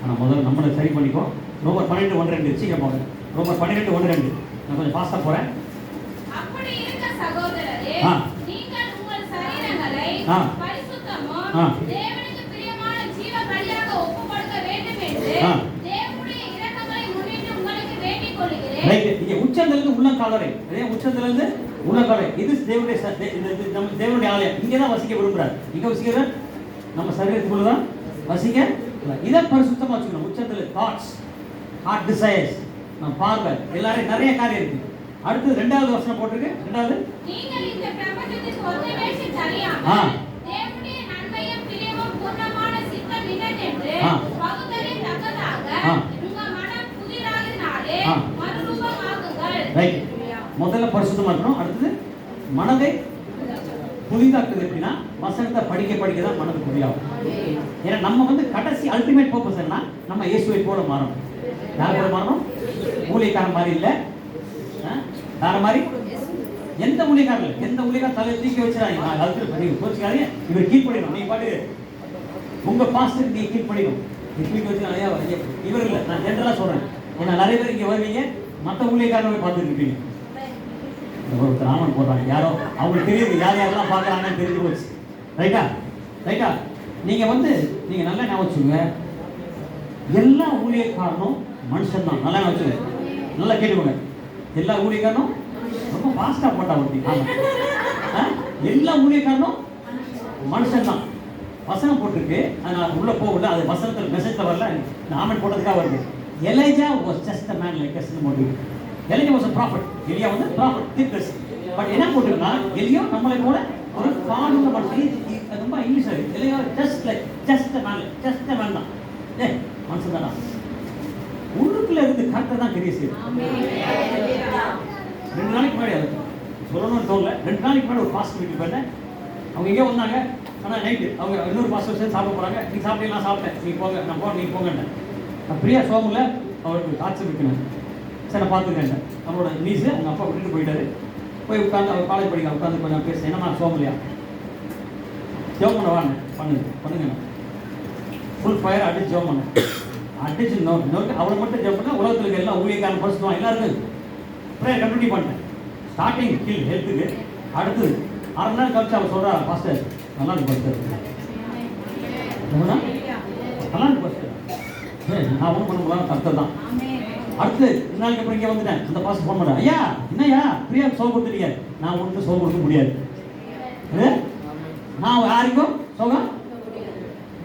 ஆனால் முதல்ல நம்மளை சரி பண்ணிக்கோ. ரோமர் 12:1-2 சீக்கிரம் போங்க. ரோமர் 12:1-2. நான் கொஞ்சம் ஃபாஸ்டா போறேன். அப்படி இருக்க சகோதரரே, நீங்கள் உங்கள் சரீரங்களை பரிசுத்தமும் தேவனுக்கு பிரியமான ஜீவ பலியாக ஒப்புக்கொடுக்க வேண்டும் என்று தேவனுடைய இரக்கங்களை முன்னிட்டு உங்களுக்கு வேண்டிக் கொள்கிறேன். ரைட். இங்க உச்சந்திலிருந்து உள்ளங்கால் அதே உச்சந்திலிருந்து உள்ளங்கால் இது தேவனுடைய ஆலயம். இங்கே தான் வசிக்க விரும்புறார். இங்க வசிக்கிறார் நம்ம சரீரத்துக்குள்ள தான் வசிக்க. இதை பரிசுத்தமா வச்சுக்கணும். உச்சத்தில் தாட்ஸ், ஹார்ட் டிசைர்ஸ், நம்ம பார்வை எல்லாரும் நிறைய காரியம் இருக்கு. அடுத்து 2வது வசனம் போட்டுருக்கு. 2வது, நீங்கள் இந்த பிரபஞ்சத்துக்கு ஒத்துழைத்து சரியாமல் தேவனுடைய நன்மையும் பிரியமும் பூர்ணமான சித்தம் இன்னதென்று பகுத்தறியத்தக்கதாக உங்கள் மனம் புதிராகினாலே மறுரூபமாகுங்கள். ரைட். முதல்ல பரிசுத்தமா இருக்கணும். அடுத்தது மனதை புதிதாக்குது. எப்படின்னா வசனத்தை படிக்க தான் மனது புதியாகும். ஏன்னா நம்ம கடைசி அல்டிமேட் பர்பஸ் என்ன? நம்ம இயேசுவை போல மாறணும். யார் போல மாறணும்? ஊழியக்காரன் மாதிரி இல்லை. வேற மாதிரி எந்த ஊழியக்காரன் இல்லை. எந்த ஊழியக்காரன் தலையை தூக்கி வச்சுறாங்க. அதுக்கு கோச்சுக்காதீங்க. இவர் கீழ் பண்ணிடும். நீங்க பாட்டு உங்க பாஸ்டருக்கு நீங்க கீழ் பண்ணிடும். தூக்கி வச்சு இவர் இல்லை. நான் ஜென்ரலா சொல்றேன். ஏன்னா நிறைய பேர் இங்க வருவீங்க, மற்ற ஊழியக்காரனை பார்த்துட்டு இருப்பீங்க. ஒரு ராமன் போடுறாங்க யாரோ, அவங்களுக்கு தெரியுது யார் யாரெல்லாம் பார்க்குறாங்கன்னு தெரிஞ்சு போச்சு. ரைட்டா? நீங்க நல்லா ஞாபகம் வச்சுங்க. எல்லா ஊழியக்காரனும் மனுஷன் தான். நல்லா ஞாபகம் வச்சுங்க. நல்லா கேட்டுக்கோங்க. எல்லா ஊழியக்காரனும் ரொம்ப ஃபாஸ்டா போட்டா ஒருத்தி. எல்லா ஊழியக்காரனும் மனுஷன் தான். வசனம் போட்டிருக்கு. அதனால உள்ள போகல. அது வசனத்தில் மெசேஜ்ல வரல. நாமன் போட்டதுக்காக வருது. Elijah was just a man like us னு போட்டு. எலியா வாஸ் a prophet. எலியா prophet, தீர்க்கதரிசி. பட் என்ன போட்டுருக்கா? எலியா நம்மளை போல ஒரு பாடுள்ள மனுஷன். ரொம்ப இங்கிலீஷ் இருக்கு. எலியா just a man தான். மனுஷன் தானா? உள்ளுக்குள்ள இருந்து கர்த்தர் தான் கிரியை செய்யுது. 2 நாளைக்கு முன்னாடி அது சொல்லணும்னு தோணல. 2 நாளைக்கு முன்னாடி ஒரு பாஸ்டர் வீட்டுக்கு போயிருந்தேன். அவங்க எங்கேயோ வந்தாங்க. ஆனால் நைட்டு அவங்க இன்னொரு பாஸ்டர் சேர்ந்து சாப்பிட போகிறாங்க. நீ சாப்பிட்டீங்க, நான் சாப்பிட்டேன். நீ போங்க, நான் போகிறேன், நீ போங்கன்னேன். நான் பிரியா சோமில் அவருக்கு காய்ச்சல் இருக்கணும். சரி, நான் பார்த்துக்கிறேன். அவரோட நீஸு அவங்க அப்பா விட்டுட்டு போயிட்டாரு. போய் உட்காந்து அவர் காலேஜ் படிக்க உட்காந்து கொஞ்சம் பேசுகிறேன். என்னம்மா சோமலையா ஜோம் பண்ண வாங்க, பண்ணுங்க. ஃபுல் ஃபயர் அடிச்சு ஜோம் பண்ணேன். அடிச்சு நோட்டு அவளை மட்டும் ஜோம் பண்ணால் உலகத்தில் இருக்க எல்லா ஊழியக்காரன் பரிசுத்தம் எல்லாருக்கும் அப்புறம் கண்டினியூ பண்ணிட்டேன். ஸ்டார்டிங் கீழ் ஹெல்த்துக்கு. அடுத்தது 1/2 மணி நேரம் கழிச்சு அவர் சொல்கிறா, பாஸ்டர் நல்லா இருக்கு பாஸ்டர், நல்லா இருக்கு பாஸ்டர். நான் ஒன்றும் பண்ண முடியாது, கர்த்தர் தான். அடுத்து 2 நாளைக்கு அப்புறம் இங்கே வந்துட்டேன். அந்த பாஸ்டர் ஃபோன் பண்ணேன். ஐயா என்னய்யா பிரியா சோகம் கொடுத்துட்டீங்க. நான் ஒன்றும் சோகம் கொடுக்க முடியாது. நான் யாருக்கும் சோகம்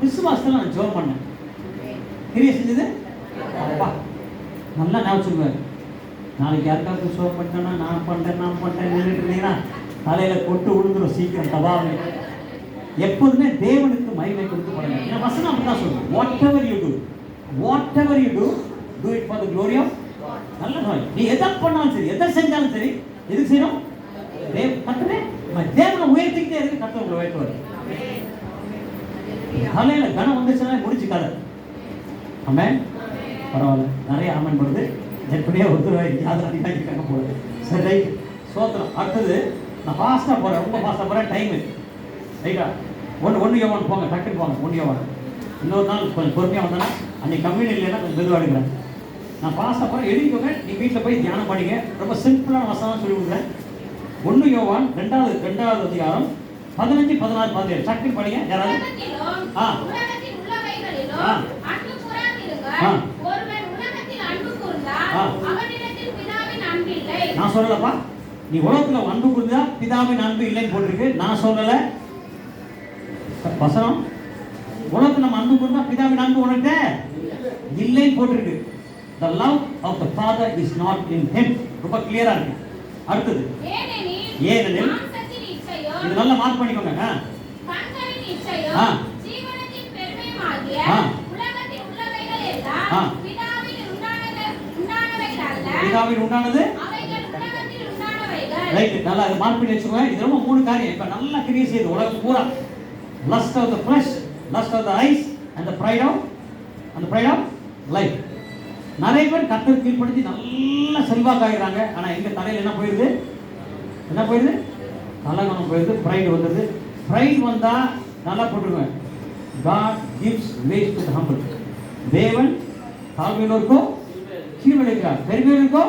விசுவாசத்தில் நான் ஜோம் பண்ணேன். கிரியை செஞ்சது அப்பா நல்லா ஞாபகம் சொல்லுவார். நாளைக்கு யாருக்காவது சோகம் பண்ணிட்டேன்னா நான் பண்ணுறேன் நின்றுட்டு இருந்தீங்கன்னா தலையில் கொட்டு விழுந்துடும் சீக்கிரம் தவாவே. எப்போதுமே தேவனுக்கு மகிமை கொடுத்து பண்ணுங்க. என் வசனம் அப்படிதான் சொல்லுங்க. What ever you to do it for the glory of நல்ல நோய். நீ எதை பண்ணாலும் சரி, எதை செஞ்சாலும் சரி, எதுக்கு செய்யணும்? கர்த்தரே தேவனை உயர்த்திக்கிட்டே இருக்கு. கர்த்தர் உங்களை உயர்த்துவார். தலையில கனம் வந்துச்சுன்னா முடிச்சு கதை. ஆமென். பரவாயில்ல, நிறைய ஆமென் பண்ணுது. எப்படியா ஒருத்தர் யாரும் அதிகாரிக்காக போகுது. சரி, ரைட், சோத்திரம். அடுத்தது நான் ஃபாஸ்ட்டாக போகிறேன், ரொம்ப ஃபாஸ்ட்டாக போகிறேன். டைமு ரைட்டா? ஒன்று யோவான் போங்க, டக்குன்னு போங்க. 1 யோவான். இன்னொரு நாள் கொஞ்சம் பொறுமையாக வந்தேன்னா அன்றைக்கி கம்யூனி இல்லைன்னா கொஞ்சம் மெதுவாக எடுக்கிறேன். நான் ஃபாஸ்ட்டாக போகிறேன். எழுதிக்கோங்க. நீங்கள் வீட்டில் போய் தியானம் பண்ணிங்க. ரொம்ப சிம்பிளான வசனம் சொல்லி கொடுக்குறேன். 1 யோவான் 2வது அதிகாரம் 15, 16, 17 டக்குன்னு படிங்க. யாராவது நான் சொல்லலப்பா. நீ உலகத்தில் அன்பு கொடுத்தா பிதாவின் அன்பு இல்லைன்னு போட்டிருக்கு. நான் சொல்லலை வசனம். உலகத்தில் நம்ம அன்பு கொடுத்தா பிதாவின் அன்பு உனக்கு இல்லைன்னு போட்டிருக்கு. The love of the Father is not in him. ரொம்ப கிளியரா இருக்கு. அடுத்தது ஏனெனில் இது நல்லா மார்க் பண்ணிக்கோங்க. கண்களின் இச்சையும் ஜீவனத்தின் பெருமையுமாகிய உலகத்தில் உள்ளவைகள் எல்லாம் பிதாவின் உண்டானது பிதாவின் உண்டானது அவைகள் உலகத்தில் உண்டானவைகள் ரைட், நல்லா அது மார்க் பண்ணி வச்சுக்கோங்க. இது ரொம்ப 3 காரியம் இப்ப நல்லா கிரியை செய்யுது உலகம் பூரா. Lust of the flesh, lust of the eyes and the pride of life. நிறைய பேர் கர்த்தர் கீழ்ப்படுத்தி நல்ல செல்வாக்காகிறாங்க. ஆனா எங்க தலையில என்ன போயிருது? தலைகணம் போயிருது. ப்ரைட் வந்தது. ப்ரைட் வந்தா நல்லா போட்டுருங்க. God gives grace to the humble. தேவன் தாழ்மையுள்ளோருக்கோ கீழ்வழிக்கிறார், பெருமையுள்ளோருக்கோ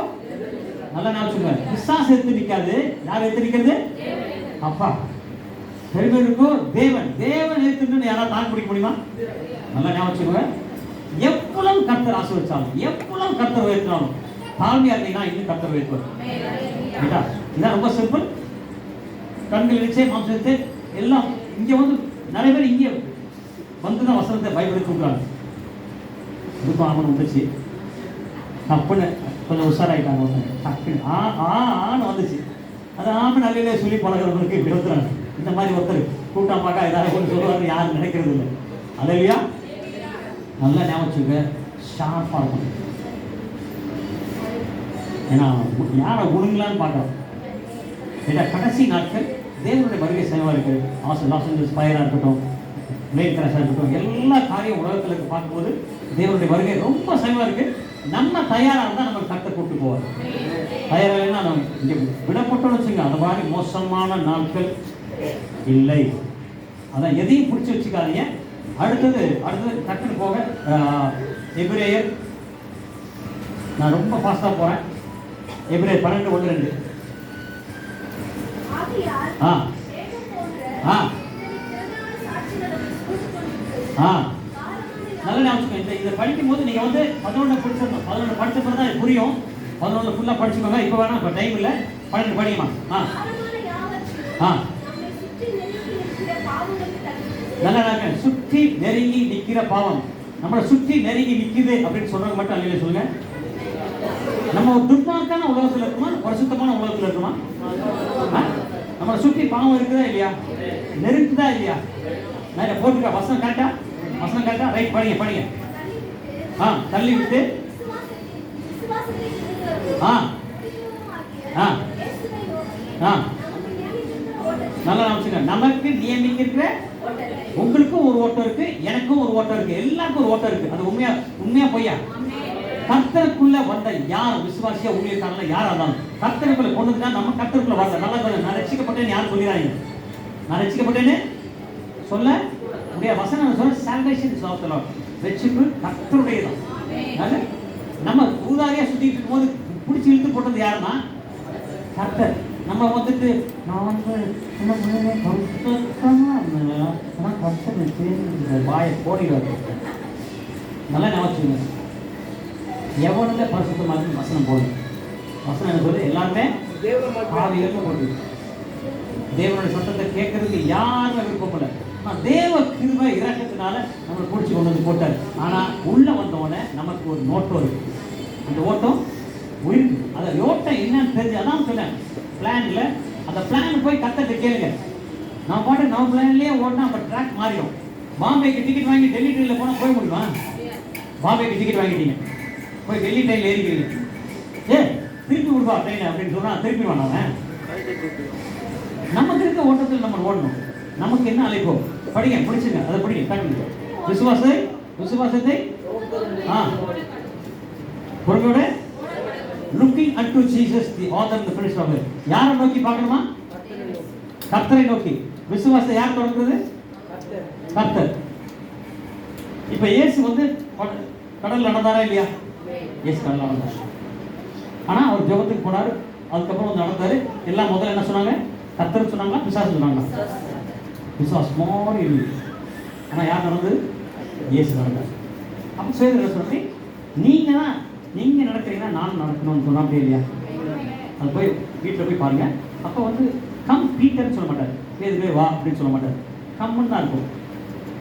நல்லா ஞாபகம். பிசாசு எடுத்து நிற்காது. யார் எடுத்து நிற்கிறது? அப்பா. பெருமையுள்ளோருக்கோ தேவன் எடுத்துட்டு யாராவது தாக்கு பிடிக்க முடியுமா? நல்லா ஞாபகம். எவ்வளவு கர்த்தர் ஆசீர்வதிச்சாலும், எவ்வளவு கர்த்தர் உயர்த்தினாலும், தாழ்மையா இருந்தீங்கன்னா இன்னும் கர்த்தர் உயர்த்துவார். இதான் ரொம்ப சிம்பிள். கண்கள் நிச்சயம் மாம்சத்தை எல்லாம் இங்க வந்து நிறைய பேர் இங்கே வந்துதான் வசனத்தை பைபிள் கொடுக்குறாங்க. இதுக்கும் ஆமன் வந்துச்சு. தப்புன்னு கொஞ்சம் உஷாராயிட்டாங்க. டக்குன்னு ஆன்னு வந்துச்சு. அது ஆமன் நல்ல சொல்லி பழகிறவங்களுக்கு இப்படி வந்துடுறாங்க. இந்த மாதிரி ஒருத்தர் கூட்டம் பார்க்க ஏதாவது ஒன்று சொல்லுவாங்க, யாரும் நினைக்கிறது இல்லை. அல்லையா? நல்லா ஞாபகம் ஷார்ப்பாக இருக்கும். ஏன்னா யாரை குடுங்களான்னு பார்க்குறோம். ஏன்னா கடைசி நாட்கள் தேவனுடைய வருகை செலவாக இருக்குது. லாஸ் ஃபயராக இருக்கட்டும், பிளேன் கிராஷாக இருக்கட்டும், எல்லா காரியம் உலகத்தில் பார்க்கும்போது தேவனுடைய வருகை ரொம்ப செலவாக இருக்குது. நம்ம தயாராக இருந்தால் நம்ம கட்ட கூப்பிட்டு போவார். தயாராக இல்லைன்னா நம்ம இங்கே விடப்பட்டோன்னு வச்சுங்க. அந்த மாதிரி மோசமான நாட்கள் இல்லை. அதான் எதையும் பிடிச்சி வச்சுக்காதீங்க. அடுத்தது டக்குன்னு போக எபிரேயர். நான் ரொம்ப ஃபாஸ்ட்டாக போகிறேன். எபிரேயர் 12:1-2. நல்ல ஞாபகம். இதை படிக்கும் போது நீங்க வந்து 11 படிச்சிடணும். 11 படிச்ச பிறகு தான் புரியும். 11 ஃபுல்லா படிச்சுக்கோங்க. இப்போ வேணாம், இப்போ டைம் இல்லை. 12 படியுமா? நல்லா சுற்றி நெருங்கி நிற்கிற பாவம். நம்மளை சுற்றி நெருங்கி நிற்குது அப்படின்னு சொல்றது மட்டும் அல்லையா சொல்லுங்க. நம்ம ஒரு துன்மார்க்கான உலகத்தில் இருக்குமா, பரிசுத்தமான உலகத்தில் இருக்குமா? நம்மளை சுற்றி பாவம் இருக்குதா இல்லையா? நெருக்குதா இல்லையா? நான் போட்டுக்க வசனம் கரெக்டா ரைட் படிங்க. தள்ளி விட்டு நல்லா நினைச்சுங்க. நமக்கு நியமிக்கிற உங்களுக்கும் ஒரு ஓட்டம் இருக்கு, எனக்கும் ஒரு ஓட்டம் இருக்கு, எல்லாருக்கும் ஒரு ஓட்டம் இருக்கு. அது உண்மையா பொய்யா? கர்த்தருக்குள்ள வந்த யார் விசுவாசியா ஊழியக்காரங்கள யாரா இருந்தாலும் கர்த்தருக்குள்ள கொண்டுட்டா நம்ம கர்த்தருக்குள்ள வரல. நல்லா நான் ரட்சிக்கப்பட்டேன்னு யாரும் சொல்லிடாதீங்க. நான் ரட்சிக்கப்பட்டேன்னு சொல்ல முடியாது. வசனம் சொல்ல salvation is of the lord. ரட்சிப்பு கர்த்தருடையது. நம்ம ஊதாரியா சுத்திட்டு இருக்கும்போது பிடிச்சி இழுத்து போட்டது யாருன்னா கர்த்தர். நம்ம வந்துட்டு நான் வந்து என்ன கர்த்தர் வாயை போடிடுவார். நல்லா ஞாபகம். எவனில் பரிசுத்தமாக வசனம் போடும். வசனம் என்ன சொல்லுது? எல்லாருமே பாவிகள் போட்டு தேவனுடைய சத்தத்தை கேட்கறதுக்கு யாருமே விருப்பப்படல. ஆனால் தேவ கிருபை இரக்கத்தினால நம்மளை பிடிச்சி கொண்டு வந்து போட்டார். ஆனால் உள்ள வந்தோடனே நமக்கு ஒரு நோட்டம் இருக்கு. அந்த ஓட்டம் இருக்கு. அந்த ஓட்டம் என்னன்னு தெரிஞ்சு அதான் சொன்னேன். பிளான்ல அந்த பிளான் போய் கத்தட்டு கேளுங்க. நம்ம பாட்டு நம்ம பிளான்லேயே ஓட்டினா நம்ம ட்ராக் மாறிடும். பாம்பேக்கு டிக்கெட் வாங்கி டெல்லி ட்ரெயினில் போனால் போய் முடியுமா? பாம்பேக்கு டிக்கெட் வாங்கிட்டீங்க, போய் டெல்லி ட்ரெயினில் ஏறிக்கிறீங்க. திருப்பி விடுவா ட்ரெயின் அப்படின்னு சொன்னால் திருப்பி வேணாம். நமக்கு இருக்க ஓட்டத்தில் நம்ம ஓடணும். நமக்கு என்ன அழைப்போம்? படிங்க, பிடிச்சுங்க, அதை படிங்க. தாங்க விசுவாசத்தை பொறுமையோட looking unto Jesus the author and the finisher of it. யாரை நோக்கி பார்க்கணுமா? கர்த்தரை நோக்கி. விசுவாசத்தை யார் தொடங்குறது? கர்த்தர். இப்ப இயேசு வந்து கடல் நடந்தாரா இல்லையா? இயேசு கடல் நடந்தார். ஆனா அவர் ஜெபத்துக்கு போனாரு. அதுக்கப்புறம் வந்து நடந்தாரு. எல்லாம் முதல்ல என்ன சொன்னாங்க? கர்த்தர் சொன்னாங்களா பிசாசு சொன்னாங்களா? பிசாசு மாதிரி இருக்கு. ஆனா யார் நடந்தது? இயேசு நடந்தார். அப்ப சேதனை சொல்லி நீங்க நடக்கிறீங்கன்னா நான் நடக்கணும்னு சொன்னா அப்படி இல்லையா? அது போய் வீட்டில் போய் பாருங்க. அப்போ வந்து கம் பீட்டர்னு சொல்ல மாட்டார். பேதுவே வா அப்படின்னு சொல்ல மாட்டார். கம்முன்னு தான் இருக்கும்.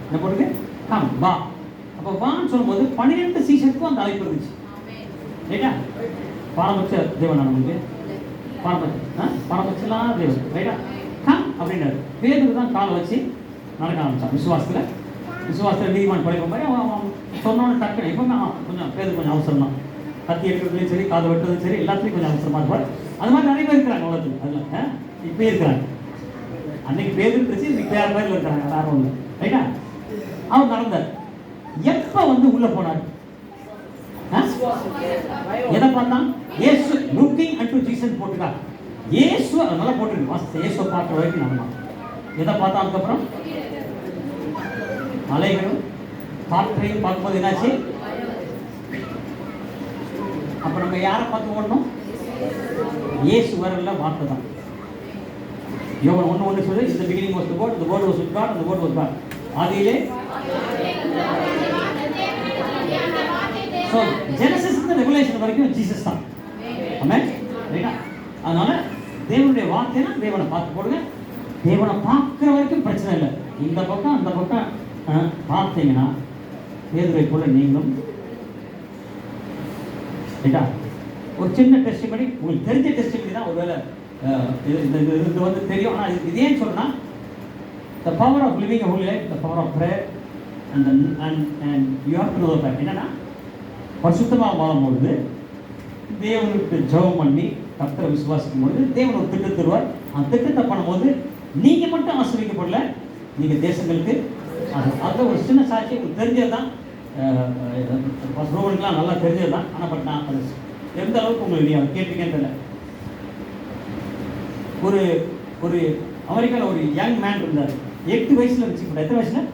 என்ன போட்டுங்க? கம் வா. அப்போ வான்னு சொல்லும்போது 12 சீசனுக்கும் அந்த அழைப்பு இருந்துச்சு. ரைட்டா? பாரபட்ச தேவன் நமக்கு பாரபட்சலாம் தேவன். ரைட்டா? கம் அப்படின்னாரு. பேதுக்கு தான் காலை வச்சு நடக்க ஆரம்பிச்சான். விசுவாசத்தில் நீதிமான் படைக்கும் மாதிரி அவன் சொன்னோன்னு டக்குன்னு எப்பவுமே கொஞ்சம் பேருக்கு கொஞ்சம் அவசரம் தான். கத்தி எடுக்கிறதுலையும் சரி, காது வெட்டுறதும் சரி, எல்லாத்துலையும் கொஞ்சம் அவசரமாக இருப்பார். அது மாதிரி நிறைய பேர் இருக்கிறாங்க உலகத்தில். அதில் இப்போ இருக்கிறாங்க. அன்னைக்கு பேர் இருந்துச்சு, இன்னைக்கு வேறு பேரில் இருக்கிறாங்க. யாரும் இல்லை, ரைட்டா? அவர் நடந்தார். எப்போ வந்து உள்ளே போனார்? எதை பார்த்தான்? இயேசு லுக்கிங் அன்டு ஜீசஸ் போட்டுக்கா. இயேசு அதனால போட்டுருக்கு. வாசத்தை இயேசுவை பார்க்குற வரைக்கும் நம்ம எதை பார்த்தா? அதுக்கப்புறம் மலைகளும் காற்றையும் பார்க்கும்போது என்னாச்சு? அப்ப நம்ம யாரை பார்த்து ஓடணும்? இயேசு வரல வார்த்தை தான். யோவான் 1:1 சொல்லுது, இந்த beginning was the word, the word was with God, the word was God. ஆதியிலே சோ ஜெனசிஸ் இருந்து ரெவலேஷன் வரைக்கும் ஜீசஸ் தான். ஆமென். ரைட்டா? அதனால தேவனுடைய வார்த்தைனா தேவனை பார்த்து போடுங்க. தேவனை பார்க்குற வரைக்கும் பிரச்சனை இல்லை. இந்த பக்கம் அந்த பக்கம் பார்த்தீங்கன்னா பேதுருவை போல நீங்களும். ரைட்டா? ஒரு சின்ன டெஸ்ட் படி, உங்களுக்கு தெரிஞ்ச டெஸ்ட் படி தான் ஒருவேளை இது வந்து தெரியும். ஆனால் இது ஏன் சொல்றேன்னா, the power of living a holy life, the power of prayer, and you have to know that. என்னன்னா, பரிசுத்தமாக வாழும்பொழுது தேவனுக்கு ஜெபம் பண்ணி கர்த்தரை விசுவாசிக்கும் பொழுது தேவன் ஒரு திட்டம் தருவார். அந்த திட்டத்தை பண்ணும்போது நீங்கள் மட்டும் ஆசிரியக்கப்படல, நீங்கள் தேசங்களுக்கு அது ஒரு சின்ன சாட்சி உங்களுக்கு தெரிஞ்சது தான். ரோவனுக்குலாம் நல்லா தெரிஞ்சது தான். ஆனால் பட் நான் அது எந்த அளவுக்கு உங்களுக்கு நீ அதை கேட்டிருக்கேன்னு தெரியல. ஒரு ஒரு அமெரிக்காவில் ஒரு யங் மேன் இருந்தார். 8 வயசில் வச்சுக்கிட்டார். எத்தனை வயசில்?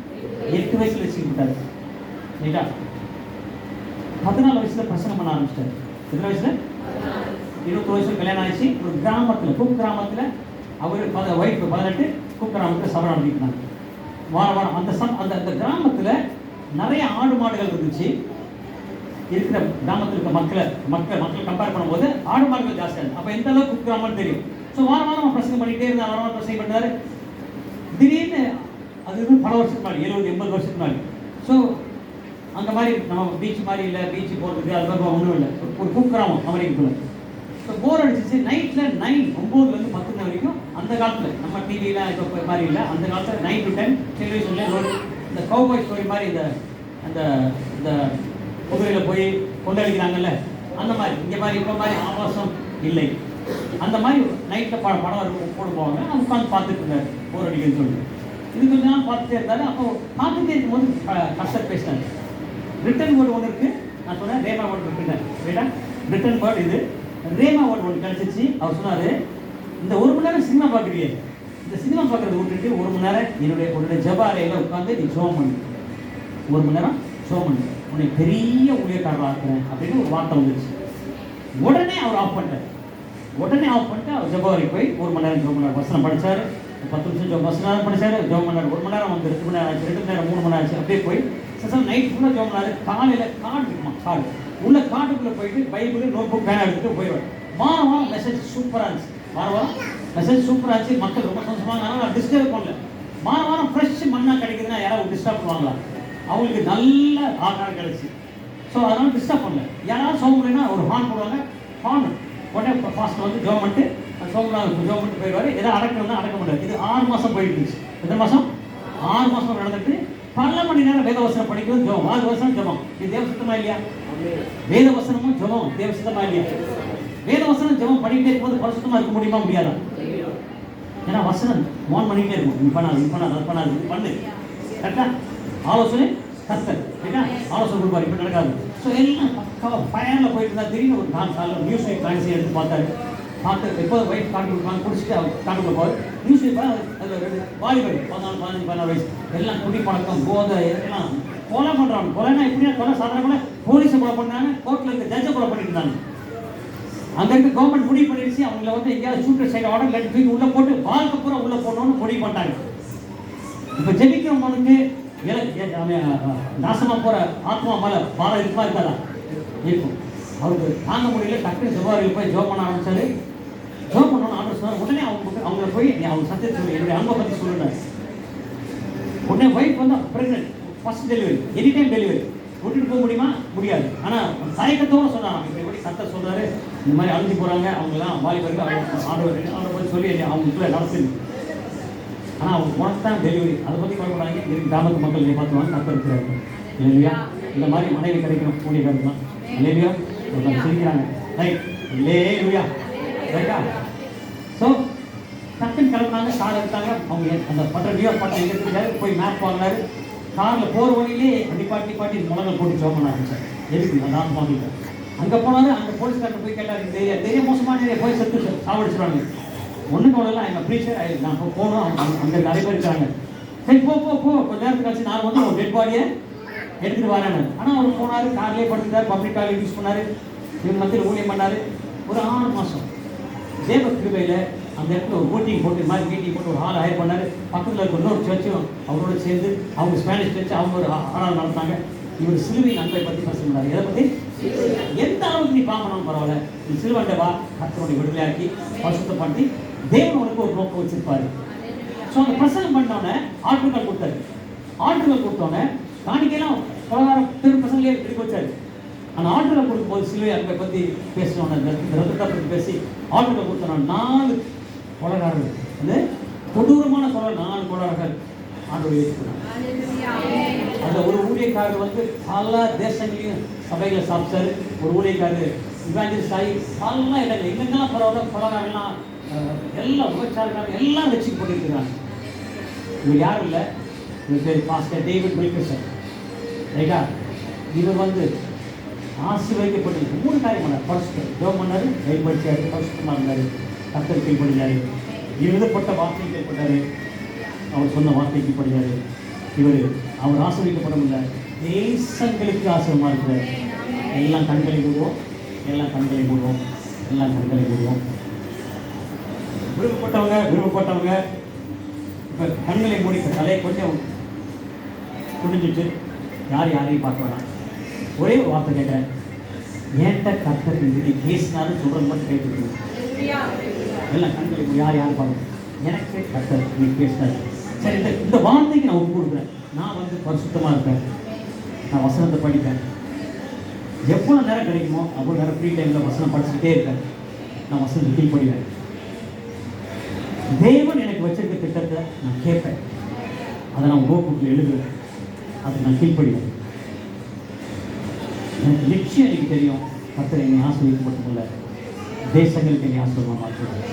8 வயசில் வச்சுக்கிட்டார். ரைட்டா? 14 வயசில் பிரசங்கம் பண்ண ஆரம்பிச்சிட்டார். எத்தனை வயசில்? 20 வயசில் கல்யாணம் ஆயிடுச்சு. ஒரு கிராமத்தில், குக் கிராமத்தில் அவர் ஒய்ஃப் 18, குக் கிராமத்தில் சபை நடத்திக்கிட்டாங்க. வாரம் அந்த கிராமத்தில் நிறைய ஆடு மாடுகள் இருந்துச்சு. இருக்கிற கிராமத்தில் இருக்க மக்கள் கம்பேர் பண்ணும்போது ஆடு மாடுகள் ஜாஸ்தியாக இருந்துச்சு. அப்போ எந்த அளவுக்கு குக் கிராமம்னு தெரியும். ஸோ வாரம் பிரசங்கம் பண்ணிகிட்டே இருந்தார். வாரம் பிரசங்கம் பண்ணார். திடீர்னு அது பல வருஷத்துக்கு முன்னாடி, 70-80 வருஷத்துக்கு முன்னாடி. ஸோ அந்த மாதிரி நம்ம பீச் மாதிரி இல்லை, பீச்சு போகிறதுக்கு அது மாதிரி ஒன்றும் இல்லை. ஒரு குக் கிராமம் அமெரிக்காக்குள்ள. ஸோ போர் அடிச்சிச்சு. நைட்டில் 9 to 10 வரைக்கும் அந்த காலத்தில் நம்ம டிவியில் இப்போ மாதிரி இல்லை. அந்த காலத்தில் 9 to 10 டெலிவிஷனில் இந்த கௌபாய் ஸ்டோரி மாதிரி இந்த குதிரையில் போய் கொண்டடிக்கிறாங்கல்ல, அந்த மாதிரி இங்கே மாதிரி இப்போ மாதிரி ஆபாசம் இல்லை. அந்த மாதிரி நைட்டில் படம் போட்டு போவாங்க. நான் உட்காந்து பார்த்துட்டு இருந்தார் போர் அடிக்குன்னு சொல்லி. இது கொஞ்ச நாள் பார்த்துட்டே இருந்தார். அப்போ பார்த்துட்டே இருக்கும்போது கஷ்டம் பேசினார். ரிட்டன் வேர்டு ஒன்று இருக்குது. நான் சொன்னேன் ரேமா வேர்டு இருக்குன்னு. ரைட்டா? ரிட்டன் வேர்டு இது. ரேமா வேர்டு ஒன்று கிடச்சிச்சு. அவர் சொன்னார், இந்த 1 மணி நேரம் சினிமா பார்க்குறீங்க, இந்த சினிமா பார்க்குறத விட்டுட்டு 1 மணி நேரம் என்னுடைய ஜெப அறையில் உட்காந்து நீ ஜெபம் பண்ணு. 1 மணி நேரம் ஜெபம் பண்ணு, உன்னை பெரிய ஊழியக்காரராக இருக்கிறேன் அப்படின்னு ஒரு வார்த்தை வந்துருச்சு. உடனே அவர் ஆஃப் பண்ணிட்டார். அவர் ஜெப அறைக்கு போய் 1 மணி நேரம் ஜெபம் பண்ணார். வசனம் படித்தார். 10 நிமிஷம் வசனம் படித்தார். ஜெபம் பண்ணார். 1 மணி நேரம் வந்து 2 மணி நேரம் ஆச்சு, 2 மணி நேரம் 3 மணி நேரம் ஆச்சு. அப்படியே போய் நைட் ஃபுல்லாக ஜெபம் பண்ணார். காலையில் காடு இருக்குமா, காடு உள்ள காட்டுக்குள்ளே போயிட்டு பைபிள் நோட் புக் பேனா எடுத்துகிட்டு போயிடுவார். வாரம் மெசேஜ் சூப்பராக இருந்துச்சு. வாரம் மெசேஜ் சூப்பராக இருந்துச்சு. மக்கள் ரொம்ப சந்தோஷமாக. ஆனால் டிஸ்டர்ப் பண்ணல. வாரம் ஃப்ரெஷ் மண்ணாக கிடைக்குதுன்னா யாராவது டிஸ்டர்ப் பண்ணுவாங்களா? அவங்களுக்கு நல்ல ஆகாரம் கிடைச்சி. ஸோ அதனால் டிஸ்டர்ப் பண்ணல. யாராவது சோகம் இல்லைன்னா ஒரு ஹார்ன் போடுவாங்க. ஹார்ன் உடனே ஃபாஸ்ட் வந்து ஜோம் பண்ணிட்டு ஜோம் பண்ணிட்டு போயிடுவார். எதாவது அடக்கணும்னா அடக்க முடியாது. இது 6 மாதம் போயிட்டு இருந்துச்சு. எத்தனை மாதம்? 6 மாதம் நடந்துட்டு பல மணி நேரம் வேதவசனம் படிக்கிறது ஜெபம். 4 வருஷம் ஜெபம். இது தேவசித்தமா இல்லையா? வேதவசனமும் ஜெபம் தேவசித்தமா இல்லையா? வேதவசனம் ஜெபம் பண்ணிக்கிட்டே இருக்கும்போது பரிசுத்தமா இருக்க முடியுமா, முடியாதா? ஏன்னா வசனம் மோன் பண்ணிக்கிட்டே இருக்கும். நீ பண்ணாது, அது பண்ணாது, இது பண்ணு. கரெக்டா? ஆலோசனை கர்த்தர். ரைட்டா? ஆலோசனை கொடுப்பாரு. இப்படி நடக்காது. ஸோ எல்லாம் பக்காவாக பயனில் போயிட்டு இருந்தால் திடீர்னு ஒரு காலையில் நியூஸ் வீக் மேகசின் எடுத்து பார்த்து எப்போ ஒய்ஃப் காட்டு கொடுப்பாங்க, குடிச்சிட்டு அவர் காட்டுக்குள்ள போவார். நியூஸ் வீக் அதில் 2 வாலிபர் 14, 15, 16 வயசு எல்லாம் குடி பழக்கம், போதை எல்லாம் கொலை பண்ணுறாங்க. கொலைனா எப்படியா கொலை? சாதாரண கொலை. போலீஸை கொலை பண்ணாங்க, கோர்ட்டில் இருக்க ஜட்ஜை கொலை பண்ணிட்டு இருந்தாங்க. அங்கே இருக்க கவர்மெண்ட் முடிவு பண்ணிடுச்சு, அவங்கள வந்து எங்கேயாவது ஷூட்டர் சைடு ஆர்டர் லெட் தூக்கி உள்ளே போட்டு வாழ்க்கை பூரா உள்ளே போடணும்னு முடிவு பண்ணாங்க. இப்போ ஜெபிக்கிறவனுக்கு நாசமாக போகிற ஆத்மா மேலே பாரம் இருக்குமா, இருக்காதா? இருக்கும். அவருக்கு தாங்க முடியல. டக்குனு ஜெபாரில் போய் ஜோம் பண்ண ஆரம்பிச்சாரு. ஜோம் பண்ணணும்னு ஆர்டர் சொன்னார். உடனே அவங்கள போய் அவங்க சத்தியத்தை சொல்லி என்னுடைய அன்பை பற்றி சொல்லுறாரு. உடனே ஒய்ஃப் வந்து pregnant, first delivery, any time delivery. விட்டுட்டு போக முடியுமா? முடியாது. ஆனால் தயக்கத்தோடு சொன்னாங்க. இப்போ எப்படி சத்தம் சொல்கிறாரு, இந்த மாதிரி அழிஞ்சு போகிறாங்க அவங்கெல்லாம் வாலிபருக்கு ஆர்டர் போய் சொல்லி அவங்களுக்குள்ள நடத்துது. ஆனால் அவங்க உனக்கு தான் டெலிவரி, அதை பற்றி குழப்பறாங்க. கிராமத்து மக்கள் நீ பார்த்துவாங்க, தப்பு இருக்கிறாரு இல்லையா? இந்த மாதிரி மனைவி கிடைக்கணும், கூடிய கருத்துலாம் இல்லையா? சிரிக்கிறாங்க. ரைட், அல்லேலூயா. ரைட்டா? ஸோ டக்குன்னு கிளம்புனாங்க, கார் எடுத்தாங்க. அவங்க அந்த பட்டம் நியூயார்க் பட்டம் எங்கே இருக்காரு போய் மேப் வாங்கினாரு. காரில் போகிற வழியிலே நிப்பாட்டி முழங்கள் போட்டு ஜோம் பண்ண ஆரம்பிச்சார். எதுக்கு அதான் வாங்கிட்டேன். அங்கே போனாலும் அந்த போலீஸ்காரன் போய் கேட்டார், தெரிய மோசமான நிறைய போய் செத்து சாவடிச்சிடுவாங்க. ஒன்றும் போடலாம், எங்கள் ப்ரீச்சர் நான் போகணும், அங்கே நிறைய பேர் இருக்காங்க. சரி போ கொஞ்ச நேரத்துக்கு கழிச்சு நான் வந்து ஒரு டெட் பாடியை எடுத்துகிட்டு வரேன். ஆனால் அவர் போனார், கார்லேயே படுத்துட்டார், பப்ளிக் கார் யூஸ் பண்ணார், இவங்க மத்தியில் ஊழியம் பண்ணார். ஒரு 6 மாதம் தேவ கிருபையில் அந்த இடத்துல ஒரு மீட்டிங் போட்டு ஒரு ஹால் ஹயர் பண்ணார். பக்கத்தில் இருக்க இன்னொரு சர்ச்சும் அவரோட சேர்ந்து அவங்க ஸ்பானிஷ் சர்ச்சு அவங்க ஒரு ஆளாக நடத்தாங்க. இவர் சிலுவையின் அன்பை பற்றி பேசுகிறார். எதை பற்றி? எந்த அளவுக்கு நீ பாம்பணும் பரவாயில்ல, நீ சிலுவண்டை வா, கர்த்தருடைய விடுதலையாக்கி பரிசுத்தம் பண்ணி தேவன் உனக்கு ஒரு நோக்கம் வச்சிருப்பாரு. ஸோ அந்த பிரசங்கம் பண்ணோன்னே ஆட்டுகள் கொடுத்தாரு. ஆட்டுகள் கொடுத்தோன்னே காணிக்கையெல்லாம் பலகாரம் தெரு பசங்களே எடுக்க வச்சாரு. அந்த ஆட்டுகளை கொடுக்கும்போது சிலுவை அன்பை பற்றி பேசணும், அந்த ரத்தத்தை பற்றி பேசி ஆட்டுகளை கொடுத்தோன்னா 4 கொலகாரர்கள் வந்து கொடூரமான கொலை 4 கொலகாரர்கள் ஆண்டோடு ஏற்றுக்கிறாங்க. அதில் ஒரு ஊழியக்காரர் வந்து பல தேசங்களையும் சபையில் சாப்பிட்டாரு. ஒரு ஊழியக்காரர் இவாஞ்சலிஸ்ட் ஆகி பல இடங்கள் எங்கெங்கெல்லாம் பரவாயில்ல கொலகாரெல்லாம் எல்லாம் விபச்சாரக்காரங்க எல்லாம் வச்சு போட்டுருக்கிறாங்க. இவர் யாரும் இல்லை, இவர் பேர் பாஸ்டர் டேவிட் வில்கர்சன். ரைட்டா? இவர் வந்து ஆசீர்வதிக்கப்பட்டு 3 காரியம் பண்ணார். ஃபர்ஸ்ட் ஜெபம் பண்ணார், வெயில் படிச்சார், பரிசுத்தமாக இருந்தார், கர்த்தர் கீழ்ப்படினார், எழுதப்பட்ட வார்த்தை கீழ்ப்பட்டார், அவர் சொன்ன வார்த்தை கீழ்ப்படினார். அவர் ஆசீர்வதிக்கப்படவில்லை, தேசங்களுக்கு ஆசீர்வாதமாக இருக்கிறார். எல்லாம் கண்களை மூடுவோம். விருப்பப்பட்டவங்க இப்போ கண்களை மூடிக்க தலையை கொஞ்சம் குடிஞ்சிட்டு யாரையும் பார்க்க வேணாம். ஒரே ஒரு வார்த்தை கேட்குறேன், ஏன்ட்ட கர்த்தர் நீ பேசினாலும் சொல்கிறது மட்டும் கேட்டுக்கணும். எல்லாம் கண்களை யார் பார்க்கணும். எனக்கு கர்த்தர் நீ பேசினாரு. சரி, இந்த வார்த்தைக்கு நான் ஒப்பு கொடுக்குறேன். நான் வந்து பரிசுத்தமாக இருப்பேன், நான் வசனத்தை படிப்பேன். எவ்வளோ நேரம் கிடைக்குமோ அவ்வளோ நேரம் ஃப்ரீ டைமில் வசனம் படிச்சுக்கிட்டே இருக்கேன். நான் வசனத்தை கீழ்ப்படிவேன். தேவன் எனக்கு வச்சிருக்க திட்டத்தை நான் கேட்பேன், அதை நான் நோட்புக்கில் எழுதுவேன், அதை நான் கீழ்ப்படிவேன். எனக்கு நிச்சயம் எனக்கு தெரியும், கர்த்தர் என்னை ஆசீர்வதிக்கப்பட்டுள்ள தேசங்களுக்கு என்னை ஆசீர்வாதமாக மாற்றுவார்.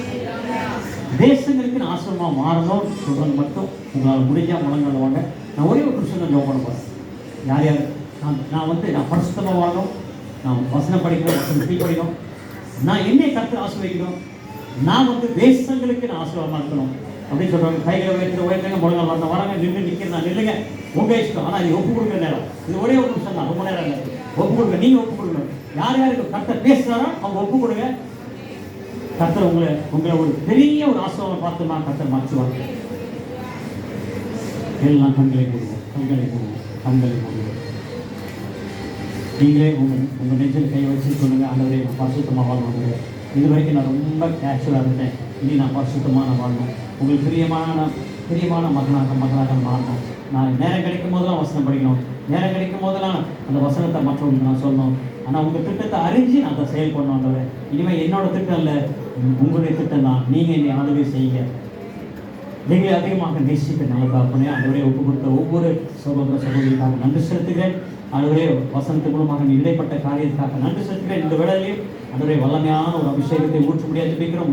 தேசங்களுக்கு நான் ஆசீர்வாதமாக மாறணும்னு சொல்கிறது மட்டும் உங்களால் முடிஞ்சால் முழங்கால் வாங்க. நான் ஒரே ஒரு விஷயம் ஜெபம் பண்ண போகிறேன். யார் நான் பரிசுத்தமாக வாழணும், நான் வசனம் படிக்கணும், வசனம் கீழ்ப்படிக்கணும், நான் என்னை கர்த்தர் ஆசீர்வதிக்கணும், நான் வந்து தேசங்களுக்கு நான் ஆசீர்வாதமாக இருக்கணும் அப்படின்னு சொல்கிறாங்க. கைகளை உயர்த்துங்க, முழங்கால் வரணும், வராங்க, நில்லுங்க, உங்கள் இஷ்டம். ஆனால் இது ஒப்பு கொடுக்குற நேரம், இது ஒரே ஒரு நிமிஷம் தான், ரொம்ப நேரம் இல்லை. ஒப்பு கொடுங்க, நீங்கள் ஒப்பு கொடுக்கணும். யாருக்கு கர்த்தர் பேசுகிறாரோ அவங்க ஒப்பு கொடுங்க. கர்த்தர் உங்களை ஒரு பெரிய ஒரு ஆசீர்வாதம் பார்த்துமா கர்த்தர் மாற்றுவாங்க. எல்லாம் கண்களை போடுவோம். நீங்களே உங்கள் நெஞ்சில் கை வச்சு சொல்லுங்கள், ஆண்டவரே நான் பரிசுத்தமாக வாழணும். இது வரைக்கும் நான் ரொம்ப கேஷுவலாக இருந்தேன், இனி நான் பரிசுத்தமாக வாழணும். உங்களுக்கு பிரியமான மகனாக மாறணும். நான் நேரம் கிடைக்கும் போதெல்லாம் வசனம் படிக்கணும், நேரம் கிடைக்கும் போதெல்லாம் அந்த வசனத்தை மற்றவங்களுக்கு நான் சொல்லணும். ஆனால் உங்கள் திட்டத்தை அறிஞ்சு நான் அதை செயல் பண்ணணும். இனிமேல் என்னோட திட்டம் இல்லை, உங்களுடைய திட்டம் தான். நீங்கள் என்னை ஆளுகை செய்யுங்க. நீங்கள் அதிகமாக நேசிக்க நல்ல தாப்பனே ஆண்டவரே ஒப்பு கொடுத்த ஒவ்வொரு சகோதரிக்காக நன்றி செலுத்துகிறேன். ஆண்டவரே வசனத்து மூலமாக நீ இடைப்பட்ட காரியத்துக்காக நன்றி செலுத்துகிறேன். இந்த வேளையிலையும் ஆண்டவரே வல்லமையான ஒரு அபிஷேகத்தை ஊற்ற முடியாது ஜெபிக்கிறோம்.